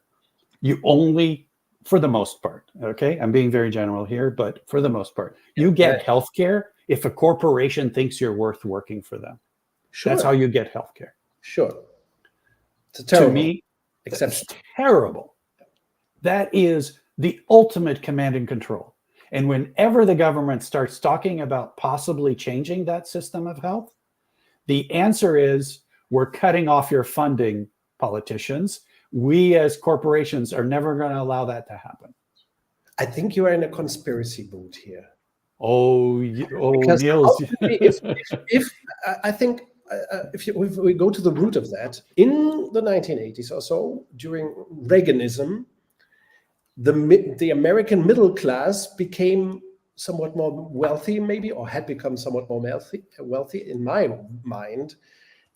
[SPEAKER 3] you only, for the most part, okay, I'm being very general here, but for the most part, you get healthcare if a corporation thinks you're worth working for them. Sure. That's how you get healthcare.
[SPEAKER 2] Sure. It's terrible.
[SPEAKER 3] To me, it's terrible. That is the ultimate command and control. And whenever the government starts talking about possibly changing that system of health, the answer is, we're cutting off your funding, politicians. We as corporations are never going to allow that to happen.
[SPEAKER 2] I think you are in a conspiracy mood here.
[SPEAKER 3] Niels.
[SPEAKER 2] If we go to the root of that, in the 1980s or so, during Reaganism, the American middle class became somewhat more wealthy, maybe, or had become somewhat more wealthy in my mind.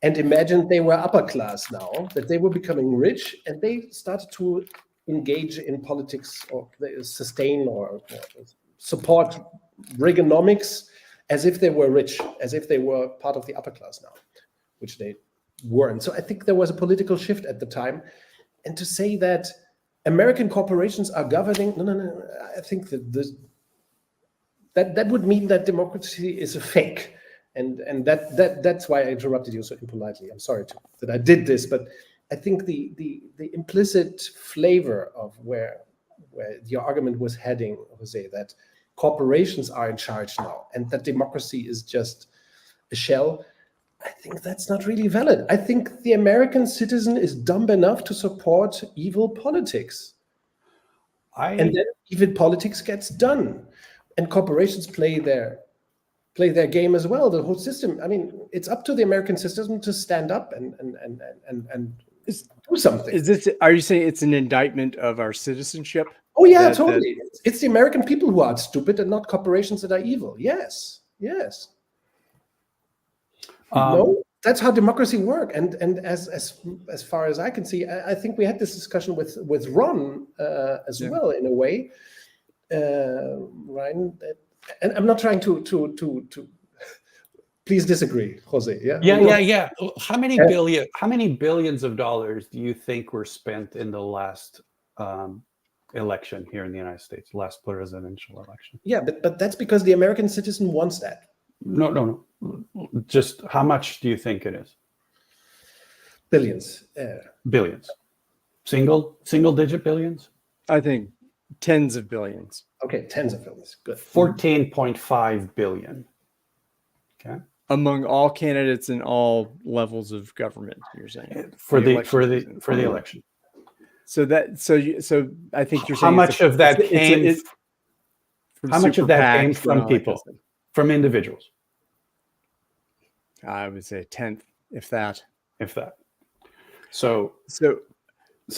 [SPEAKER 2] and imagined they were upper class now, that they were becoming rich, and they started to engage in politics or sustain or support Reaganomics as if they were rich, as if they were part of the upper class now, which they weren't. So I think there was a political shift at the time. And to say that American corporations are governing, no. I think that would mean that democracy is a fake. And that's why I interrupted you so impolitely. I'm sorry that I did this, but I think the implicit flavor of where your argument was heading, Jose, that corporations are in charge now and that democracy is just a shell, I think that's not really valid. I think the American citizen is dumb enough to support evil politics. And then evil politics gets done. And corporations play their game as well. The whole system. I mean, it's up to the American system to stand up and do something.
[SPEAKER 1] Are you saying it's an indictment of our citizenship?
[SPEAKER 2] Oh yeah, totally. It's the American people who are stupid and not corporations that are evil. Yes. No, that's how democracy works. And as far as I can see, I think we had this discussion with Ron as well in a way, Ryan. And I'm not trying to please disagree, Jose.
[SPEAKER 3] Yeah. How many billions of dollars do you think were spent in the last election here in the United States, last presidential election?
[SPEAKER 2] Yeah, but that's because the American citizen wants that.
[SPEAKER 3] No. Just how much do you think it is?
[SPEAKER 2] Billions.
[SPEAKER 3] Billions. Single digit billions?
[SPEAKER 1] I think tens of billions.
[SPEAKER 2] Okay, tens of billions. Good.
[SPEAKER 3] 14.5 billion. Okay.
[SPEAKER 1] Among all candidates in all levels of government, you're saying
[SPEAKER 3] for the election.
[SPEAKER 1] So I think you're saying
[SPEAKER 3] how much of that came from people, from individuals?
[SPEAKER 1] I would say a tenth, if that.
[SPEAKER 3] So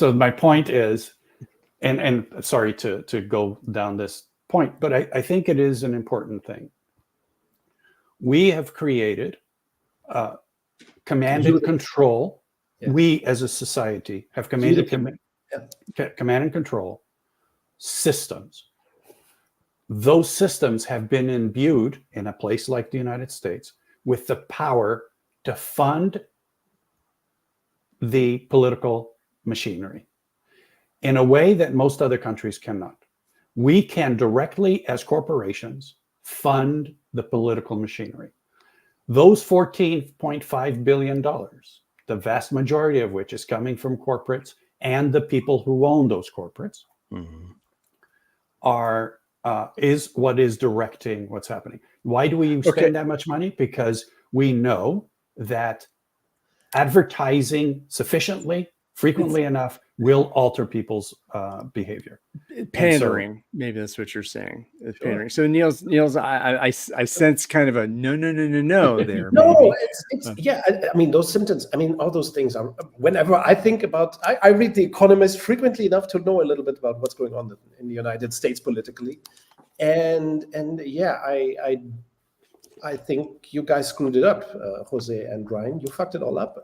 [SPEAKER 3] my point is, and sorry to go down this point, but I think it is an important thing. We have created command and control. Yeah. We as a society have command and control systems. Those systems have been imbued in a place like the United States with the power to fund the political machinery in a way that most other countries cannot. We can directly, as corporations, fund the political machinery. Those $14.5 billion, the vast majority of which is coming from corporates and the people who own those corporates, is what is directing what's happening. Why do we spend that much money? Because we know that advertising sufficiently, frequently enough, will alter people's behavior.
[SPEAKER 1] Pandering, maybe that's what you're saying. Pandering. So Niels, I sense kind of a no there.
[SPEAKER 2] No, it's yeah. I mean, those symptoms. I mean, all those things are. Whenever I think about, I read The Economist frequently enough to know a little bit about what's going on in the United States politically, and yeah, I think you guys screwed it up, Jose and Ryan. You fucked it all up.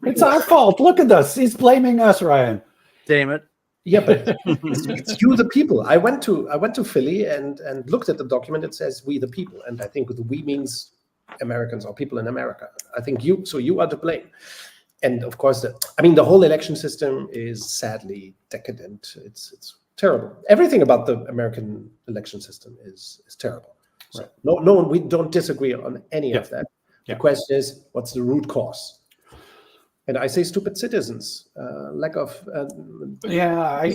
[SPEAKER 3] It's our fault. Look at us. He's blaming us, Ryan.
[SPEAKER 1] Damn it.
[SPEAKER 2] Yeah, but it's you, the people. I went to Philly and looked at the document. It says "we, the people," and I think the "we" means Americans or people in America. I think you. So you are to blame. And of course, the whole election system is sadly decadent. It's terrible. Everything about the American election system is terrible. So no, we don't disagree on any of that. The question is, what's the root cause? And I say stupid citizens, lack of.
[SPEAKER 3] I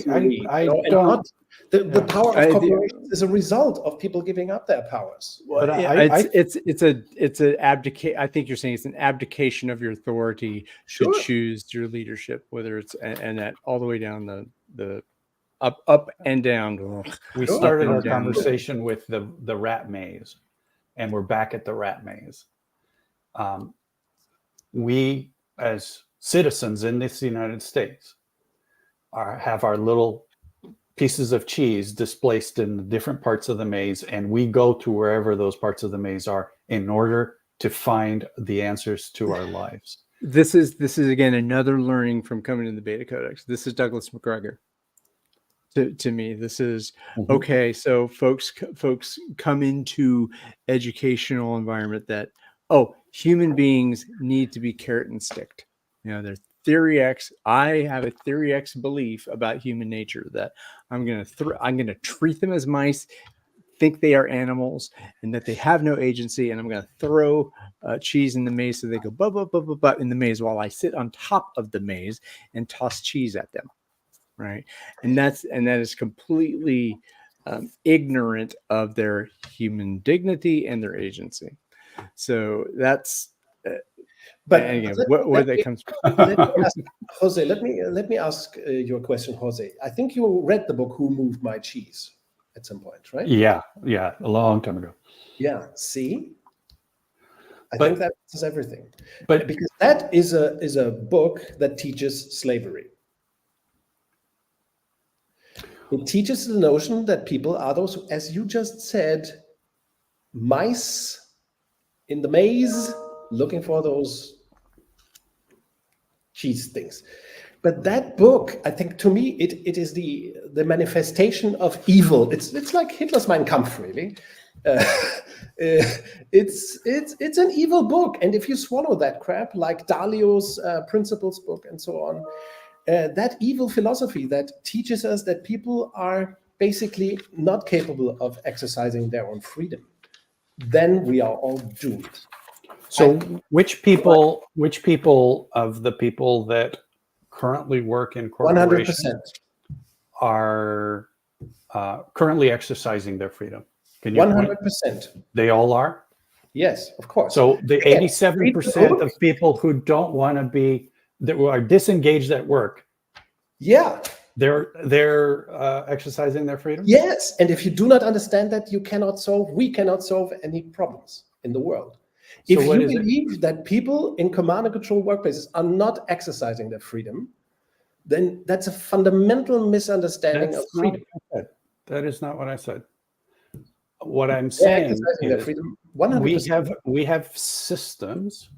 [SPEAKER 3] don't.
[SPEAKER 2] The power of corporations is a result of people giving up their powers.
[SPEAKER 1] Well, it's an abdicate. I think you're saying it's an abdication of your authority to choose your leadership, whether it's and that all the way down the up and down.
[SPEAKER 3] We started our conversation with the rat maze, and we're back at the rat maze. We as citizens in this United States have our little pieces of cheese displaced in different parts of the maze, and we go to wherever those parts of the maze are in order to find the answers to our lives.
[SPEAKER 1] This is again another learning from coming to the BetaCodex. This is Douglas McGregor. To me, this is okay. So folks come into educational environment that human beings need to be carrot and sticked. They're theory X. I have a theory X belief about human nature that I'm gonna treat them as mice, think they are animals, and that they have no agency, and I'm gonna throw cheese in the maze so they go but in the maze while I sit on top of the maze and toss cheese at them. Right. And that is completely ignorant of their human dignity and their agency. So that's
[SPEAKER 2] but
[SPEAKER 1] again, where that comes from.
[SPEAKER 2] Let me ask, Jose, let me ask your question, Jose. I think you read the book Who Moved My Cheese at some point, right?
[SPEAKER 3] Yeah, a long time ago.
[SPEAKER 2] Yeah, see? I think that is everything.
[SPEAKER 3] But
[SPEAKER 2] because that is a book that teaches slavery. It teaches the notion that people are those, as you just said, mice in the maze looking for those cheese things. But that book, I think, to me, it is the manifestation of evil. It's like Hitler's Mein Kampf, really. It's an evil book, and if you swallow that crap, like Dalio's Principles book and so on, that evil philosophy that teaches us that people are basically not capable of exercising their own freedom, then we are all doomed.
[SPEAKER 3] So which people of the people that currently work in corporations
[SPEAKER 2] 100%.
[SPEAKER 3] are currently exercising their freedom? Can you
[SPEAKER 2] 100%.
[SPEAKER 3] They all are?
[SPEAKER 2] Yes, of course.
[SPEAKER 3] So the 87% of people who don't want to be, that are disengaged at work,
[SPEAKER 2] yeah,
[SPEAKER 3] they're exercising their freedom?
[SPEAKER 2] Yes, and if you do not understand that, we cannot solve any problems in the world. If you believe that people in command and control workplaces are not exercising their freedom, then that's a fundamental misunderstanding of freedom.
[SPEAKER 3] That is not what I said. What I'm saying is
[SPEAKER 2] their freedom, 100%.
[SPEAKER 3] we have systems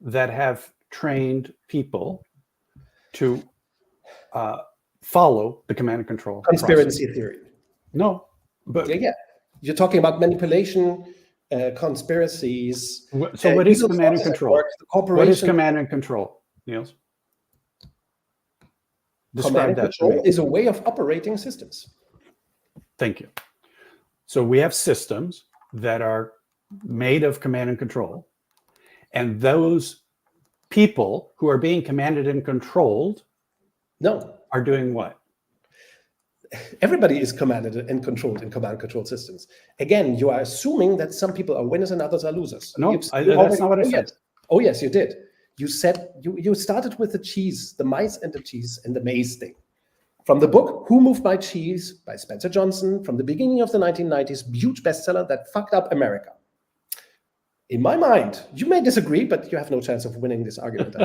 [SPEAKER 3] that have trained people to follow the command and control
[SPEAKER 2] conspiracy theory.
[SPEAKER 3] No, but
[SPEAKER 2] yeah, you're talking about manipulation, conspiracies.
[SPEAKER 3] So what is command and control? What is command and control, Niels?
[SPEAKER 2] Command and control is a way of operating systems.
[SPEAKER 3] Thank you. So we have systems that are made of command and control, and those people who are being commanded and controlled are doing what?
[SPEAKER 2] Everybody is commanded and controlled in command and control systems. Again, you are assuming that some people are winners and others are losers.
[SPEAKER 3] No, that's not what I said.
[SPEAKER 2] Oh yes, you did. You said you started with the cheese, the mice and the cheese and the maze thing. From the book Who Moved My Cheese by Spencer Johnson, from the beginning of the 1990s, huge bestseller that fucked up America. In my mind, you may disagree, but you have no chance of winning this argument.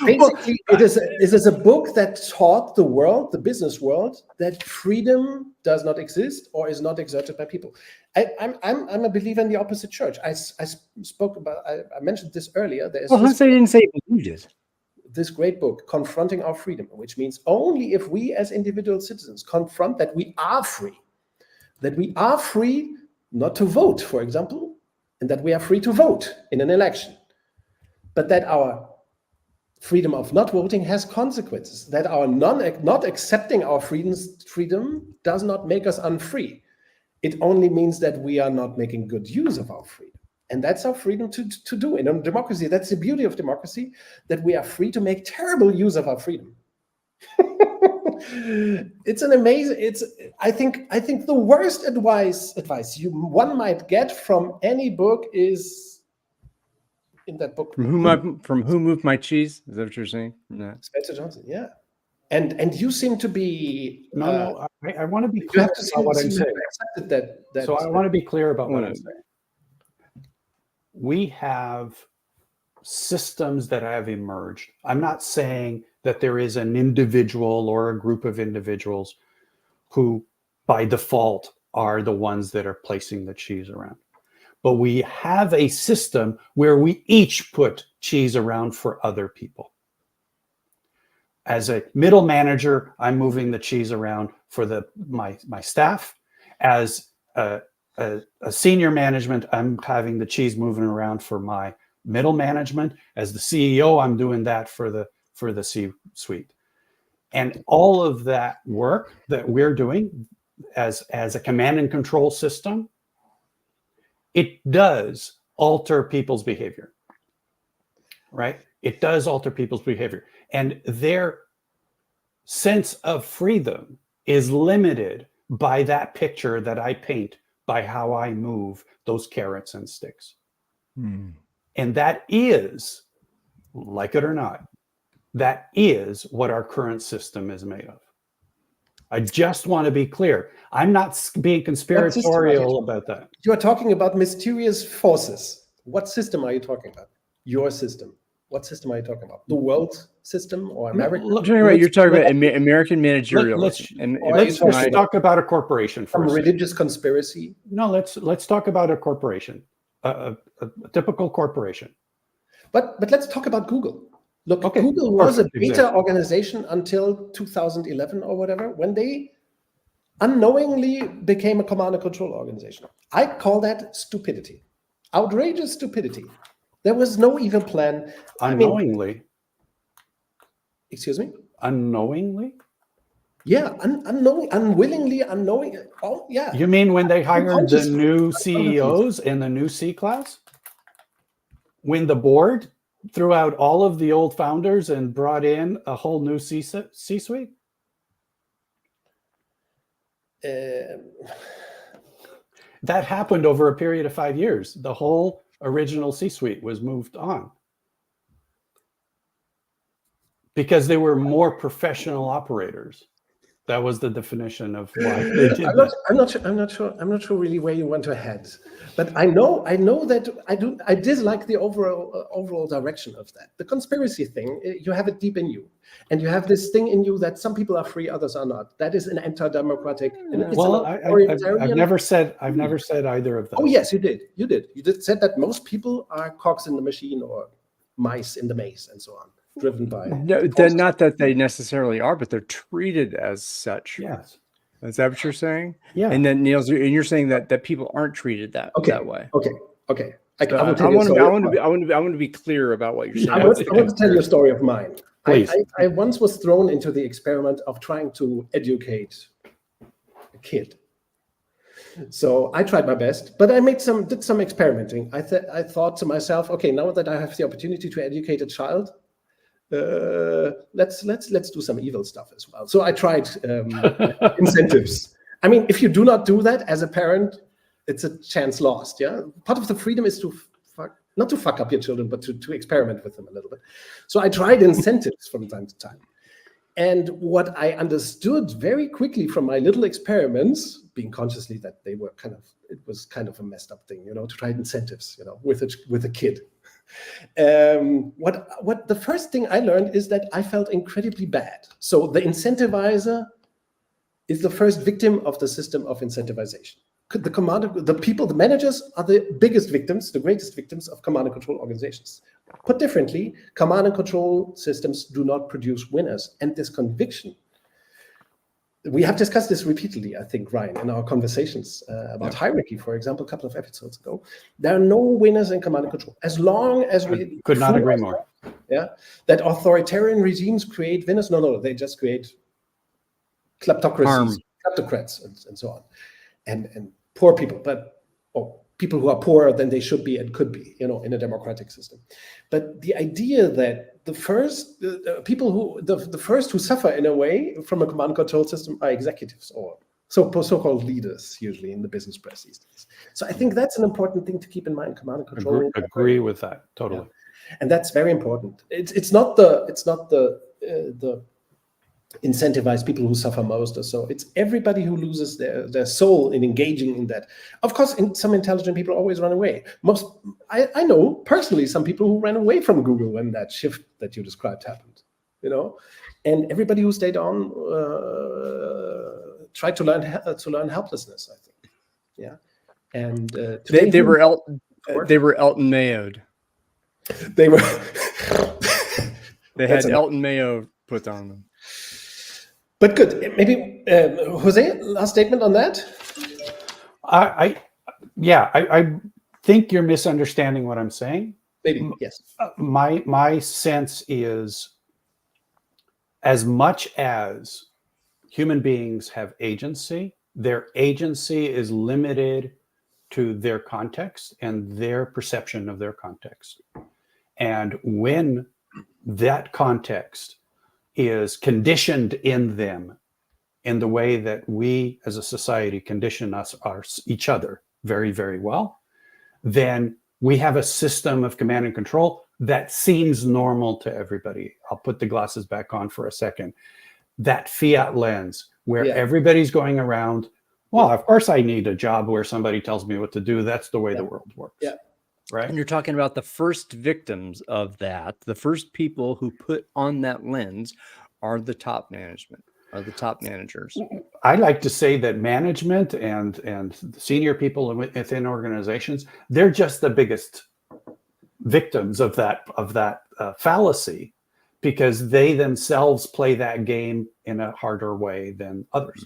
[SPEAKER 2] Basically, it is a book that taught the world, the business world, that freedom does not exist or is not exerted by people. I'm a believer in the opposite church. I mentioned this earlier.
[SPEAKER 1] Jose didn't say he believed it.
[SPEAKER 2] This great book, Confronting Our Freedom, which means only if we as individual citizens confront that we are free not to vote, for example, and that we are free to vote in an election, but that our freedom of not voting has consequences, that our not accepting our freedom does not make us unfree. It only means that we are not making good use of our freedom. And that's our freedom to do. In a democracy, that's the beauty of democracy, that we are free to make terrible use of our freedom. It's an amazing, I think the worst advice one might get from any book is in that book.
[SPEAKER 1] From Who Moved My Cheese? Is that what you're saying? No.
[SPEAKER 2] Spencer Johnson, yeah. And you seem to be
[SPEAKER 3] I want to be clear about what I'm saying. So I want to be clear about what I'm saying. We have systems that have emerged. I'm not saying that there is an individual or a group of individuals who by default are the ones that are placing the cheese around. but we have a system where we each put cheese around for other people. As a middle manager, I'm moving the cheese around for my staff. As a senior management, I'm having the cheese moving around for my middle management. As the CEO, I'm doing that for the C-suite. And all of that work that we're doing as a command and control system, it does alter people's behavior, right? It does alter people's behavior. And their sense of freedom is limited by that picture that I paint, by how I move those carrots and sticks. And that is, like it or not, that is what our current system is made of. I just want to be clear. I'm not being conspiratorial about that.
[SPEAKER 2] You are talking about mysterious forces. What system are you talking about? Your system. What system are you talking about? The world system or American?
[SPEAKER 1] You're talking about American managerialism.
[SPEAKER 3] Let's talk about a corporation for
[SPEAKER 2] some religious conspiracy.
[SPEAKER 3] No, let's talk about a corporation, a typical corporation.
[SPEAKER 2] But let's talk about Google. Look, okay, Google was a beta organization until 2011 or whatever, when they unknowingly became a command and control organization. I call that stupidity, outrageous stupidity. There was no evil plan.
[SPEAKER 3] Unknowingly.
[SPEAKER 2] Excuse me?
[SPEAKER 3] Unknowingly?
[SPEAKER 2] Yeah, unwillingly, unknowing. Oh, yeah.
[SPEAKER 3] You mean when they hired the new CEOs in the new C class? When the board threw out all of the old founders and brought in a whole new C-suite? That happened over a period of 5 years. The whole original C-suite was moved on because they were more professional operators. That was the definition of why they did that.
[SPEAKER 2] I'm not sure really where you want to head, but I know that I dislike the overall direction of that. The conspiracy thing, you have it deep in you, and you have this thing in you that some people are free, others are not. That is an anti-democratic.
[SPEAKER 3] Well, I've never said either of those.
[SPEAKER 2] Oh yes, you did. You did said that most people are cogs in the machine or mice in the maze and so on. Driven by
[SPEAKER 1] not that they necessarily are, but they're treated as such.
[SPEAKER 3] Yes.
[SPEAKER 1] Is that what you're saying?
[SPEAKER 3] Yeah.
[SPEAKER 1] And then Niels, and you're saying that people aren't treated that way.
[SPEAKER 2] Okay.
[SPEAKER 1] I want to be clear about what you're saying.
[SPEAKER 2] I want to tell you a story of mine.
[SPEAKER 3] Please.
[SPEAKER 2] I once was thrown into the experiment of trying to educate a kid. So I tried my best, but I did some experimenting. I thought to myself, okay, now that I have the opportunity to educate a child, let's do some evil stuff as well. So I tried incentives. I mean, if you do not do that as a parent, it's a chance lost. Yeah, part of the freedom is to not to fuck up your children, but to experiment with them a little bit. So I tried incentives from time to time. And what I understood very quickly from my little experiments, being consciously that it was kind of a messed up thing, to try incentives, with a kid. What the first thing I learned is that I felt incredibly bad. So the incentivizer is the first victim of the system of incentivization. The managers are the biggest victims, the greatest victims of command and control organizations. Put differently, command and control systems do not produce winners. And this conviction, we have discussed this repeatedly, I think, Ryan, in our conversations about hierarchy, for example, a couple of episodes ago. There are no winners in command and control. As long as we
[SPEAKER 3] could not agree more.
[SPEAKER 2] Yeah, that authoritarian regimes create winners. No, they just create kleptocracies, kleptocrats, and so on, and poor people, people who are poorer than they should be and could be, in a democratic system. But the idea that the first who suffer in a way from a command and control system are executives or so-called leaders, usually in the business press these days. So I think that's an important thing to keep in mind. Command and control.
[SPEAKER 3] Agree with that totally.
[SPEAKER 2] Yeah. And that's very important. It's not the incentivize people who suffer most or so. It's everybody who loses their soul in engaging in that. Of course, some intelligent people always run away. I know personally some people who ran away from Google when that shift that you described happened, and everybody who stayed on tried to learn helplessness, I think. Yeah. And
[SPEAKER 1] they were Elton Mayo'd.
[SPEAKER 2] They were.
[SPEAKER 1] They had Elton Mayo put on them.
[SPEAKER 2] But good. Maybe Jose, last statement on that.
[SPEAKER 3] I think you're misunderstanding what I'm saying.
[SPEAKER 2] Maybe, yes.
[SPEAKER 3] My sense is, as much as human beings have agency, their agency is limited to their context and their perception of their context. And when that context is conditioned in them in the way that we as a society condition each other very, very well, then we have a system of command and control that seems normal to everybody. I'll put the glasses back on for a second. That fiat lens where everybody's going around, well, of course I need a job where somebody tells me what to do. That's the way the world works.
[SPEAKER 2] Yeah.
[SPEAKER 3] Right.
[SPEAKER 1] And you're talking about the first victims of that. The first people who put on that lens are the top management, are the top managers.
[SPEAKER 3] I like to say that management and the senior people within organizations, they're just the biggest victims of that fallacy, because they themselves play that game in a harder way than others.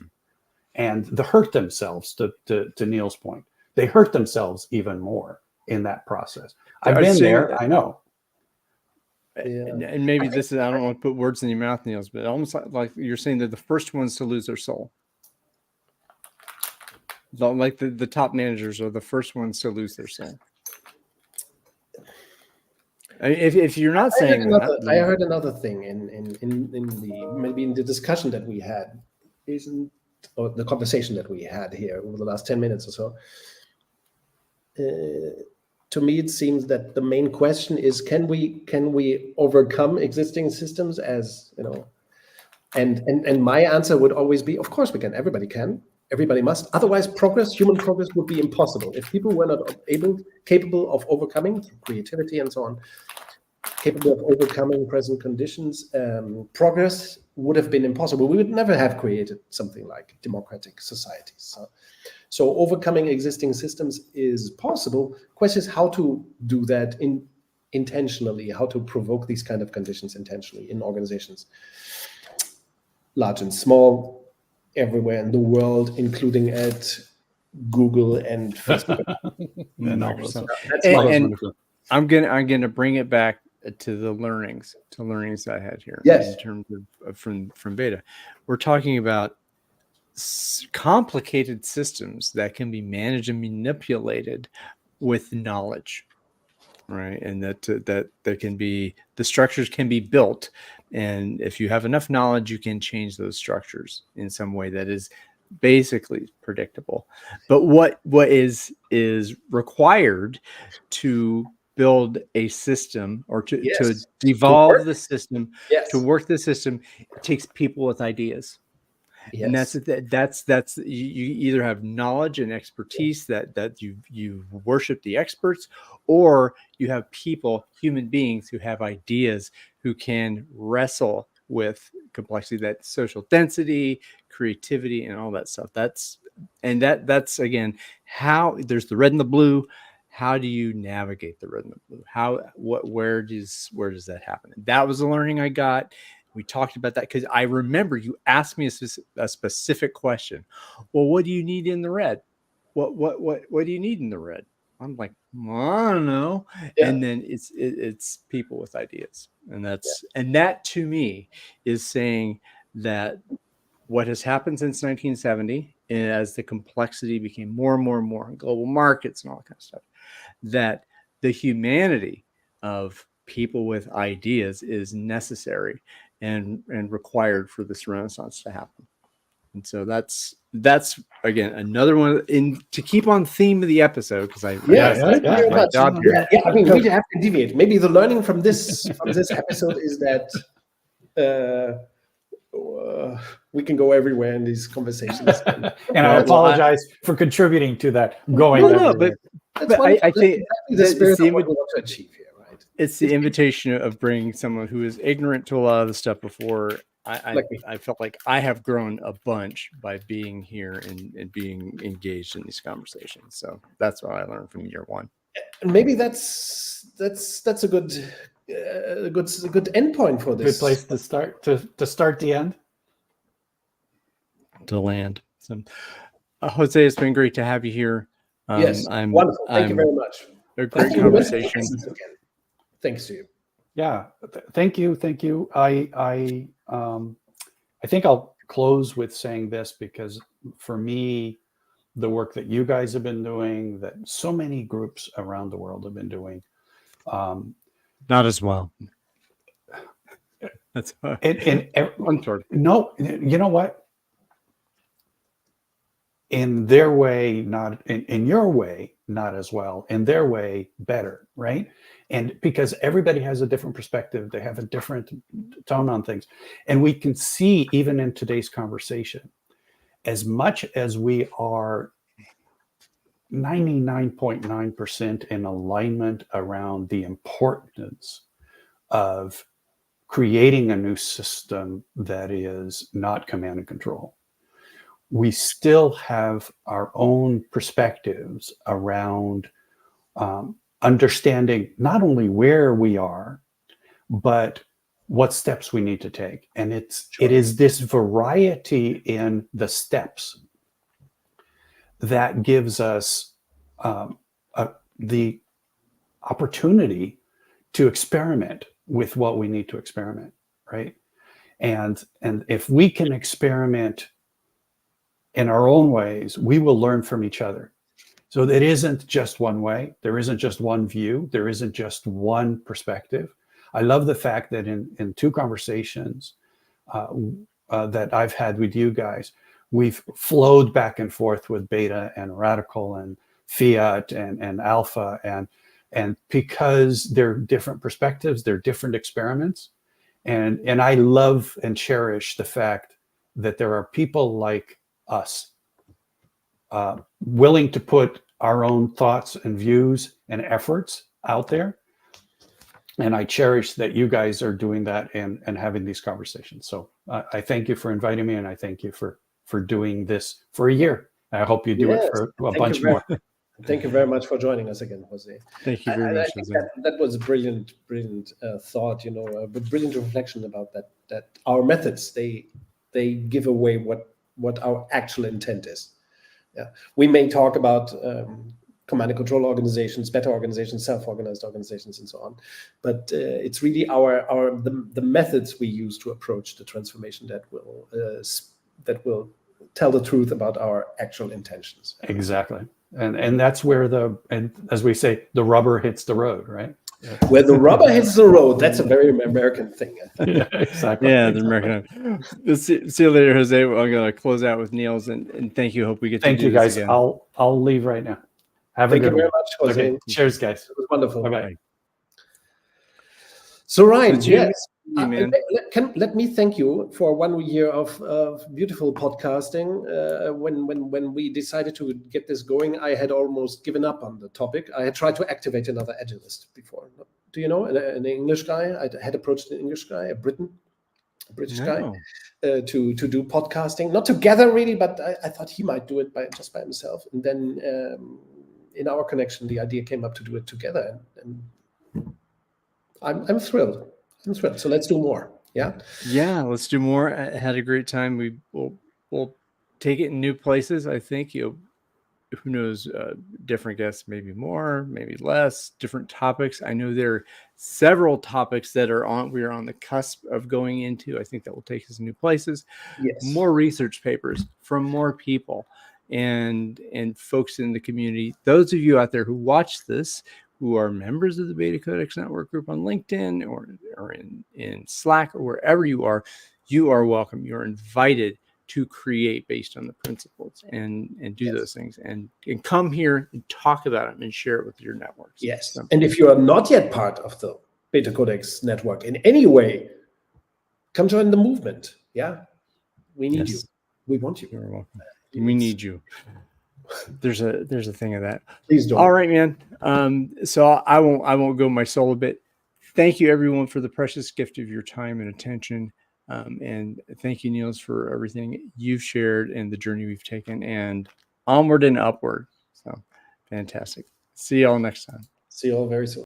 [SPEAKER 3] And they hurt themselves, to Niels' point. They hurt themselves even more in that process. I've been there, I know.
[SPEAKER 1] And maybe this is, I don't want to put words in your mouth, Niels, but almost like you're saying they're the first ones to lose their soul. Like the top managers are the first ones to lose their soul. I mean, if you're not saying that,
[SPEAKER 2] I heard another thing in the discussion that we had, or the conversation that we had here over the last 10 minutes or so. To me, it seems that the main question is: can we overcome existing systems? As you know, and my answer would always be: of course we can. Everybody can. Everybody must. Otherwise, human progress would be impossible. If people were not capable of overcoming through creativity and so on, capable of overcoming present conditions, progress would have been impossible. We would never have created something like democratic societies. So overcoming existing systems is possible. Question is how to do that intentionally, how to provoke these kind of conditions intentionally in organizations, large and small, everywhere in the world, including at Google and Facebook.
[SPEAKER 1] and Microsoft. And I'm gonna bring it back to the learnings I had here.
[SPEAKER 2] Yes.
[SPEAKER 1] In terms of from Beta, we're talking about complicated systems that can be managed and manipulated with knowledge, right? And that there can be, the structures can be built, and if you have enough knowledge, you can change those structures in some way that is basically predictable. But what is required to build a system, or to devolve the system, to work the system, it takes people with ideas. Yes. And that's you either have knowledge and expertise that you worship the experts, or you have people, human beings, who have ideas, who can wrestle with complexity, that social density, creativity, and all that stuff. That's again how there's the red and the blue. How do you navigate the red and the blue? Where does that happen? That was the learning I got. We talked about that because I remember you asked me a specific question. Well, what do you need in the red? What do you need in the red? I'm like, well, I don't know. Yeah. And then it's people with ideas, and that to me is saying that what has happened since 1970, as the complexity became more and more and more in global markets and all that kind of stuff, that the humanity of people with ideas is necessary and required for this renaissance to happen. And so that's again another one to keep on theme of the episode, because my job here.
[SPEAKER 2] Yeah, I mean, we have to deviate. Maybe the learning from this episode is that we can go everywhere in these conversations.
[SPEAKER 3] And I apologize for contributing to that.
[SPEAKER 1] But I think
[SPEAKER 2] the spirit of what we want to achieve here, right?
[SPEAKER 1] It's the invitation of bringing someone who is ignorant to a lot of the stuff before I felt like I have grown a bunch by being here and being engaged in these conversations. So that's what I learned from year one.
[SPEAKER 2] And maybe that's a good end point for this.
[SPEAKER 3] Good place to start to start the end.
[SPEAKER 1] To land. So, Jose, it's been great to have you here.
[SPEAKER 2] Yes, wonderful. Thank you very much.
[SPEAKER 1] A great conversation.
[SPEAKER 2] Thanks to you.
[SPEAKER 3] Yeah, thank you. I think I'll close with saying this, because for me, the work that you guys have been doing, that so many groups around the world have been doing,
[SPEAKER 1] not as well. That's
[SPEAKER 3] no, you know what? In their way, not in your way, not as well. In their way, better, right? And because everybody has a different perspective, they have a different tone on things. And we can see, even in today's conversation, as much as we are 99.9% in alignment around the importance of creating a new system that is not command and control, we still have our own perspectives around understanding not only where we are, but what steps we need to take. And it is this variety in the steps that gives us the opportunity to experiment with what we need to experiment, right? And if we can experiment in our own ways, we will learn from each other. So it isn't just one way. There isn't just one view. There isn't just one perspective. I love the fact that in two conversations that I've had with you guys, we've flowed back and forth with beta and radical and fiat and alpha, and because they're different perspectives, they're different experiments. And I love and cherish the fact that there are people like us willing to put our own thoughts and views and efforts out there. And I cherish that you guys are doing that and having these conversations. So I thank you for inviting me, and I thank you for doing this for a year. I hope you do it for a bunch more.
[SPEAKER 2] Thank you very much for joining us again, Jose.
[SPEAKER 1] Thank you very much,
[SPEAKER 2] Jose. That was a brilliant thought, a brilliant reflection about that our methods, they give away what our actual intent is. Yeah, we may talk about command and control organizations, better organizations, self-organized organizations, and so on, but it's really the methods we use to approach the transformation that will tell the truth about our actual intentions.
[SPEAKER 3] Exactly, and that's where as we say, the rubber hits the road, right?
[SPEAKER 2] Where the rubber hits the road, that's a very American thing.
[SPEAKER 3] Yeah, exactly.
[SPEAKER 1] Yeah, the American. See you later, Jose. I'm going to close out with Niels, and thank you. Hope we get to do
[SPEAKER 3] you guys.
[SPEAKER 1] this again.
[SPEAKER 3] I'll leave right now.
[SPEAKER 2] Thank you very much, Jose.
[SPEAKER 3] Okay. Cheers, guys.
[SPEAKER 2] It was wonderful.
[SPEAKER 3] Bye-bye.
[SPEAKER 2] So, Ryan, yes.
[SPEAKER 1] Man.
[SPEAKER 2] Let me thank you for 1 year of beautiful podcasting. When we decided to get this going, I had almost given up on the topic. I had tried to activate another agilist before. Do you know an English guy? I had approached an English guy, a British guy, to do podcasting. Not together really, but I thought he might do it by himself. And then in our connection, the idea came up to do it together, and I'm thrilled. So let's do more. Yeah.
[SPEAKER 1] Yeah, let's do more. I had a great time. We'll take it in new places. I think who knows, different guests, maybe more, maybe less, different topics. I know there are several topics that we are on the cusp of going into. I think that will take us new places.
[SPEAKER 2] Yes.
[SPEAKER 1] More research papers from more people and folks in the community. Those of you out there who watch this, who are members of the BetaCodex Network group on LinkedIn or in Slack or wherever you are welcome. You're invited to create based on the principles and do those things and come here and talk about them and share it with your networks.
[SPEAKER 2] Yes. And if you are not yet part of the BetaCodex network in any way, come join the movement. Yeah. We need you. We want you.
[SPEAKER 1] You're welcome. We need you. There's a thing of that.
[SPEAKER 2] Please don't.
[SPEAKER 1] All right, man. So I won't go my solo bit. Thank you everyone for the precious gift of your time and attention. And thank you, Niels, for everything you've shared and the journey we've taken, and onward and upward. So fantastic. See you all next time.
[SPEAKER 2] See you all very soon.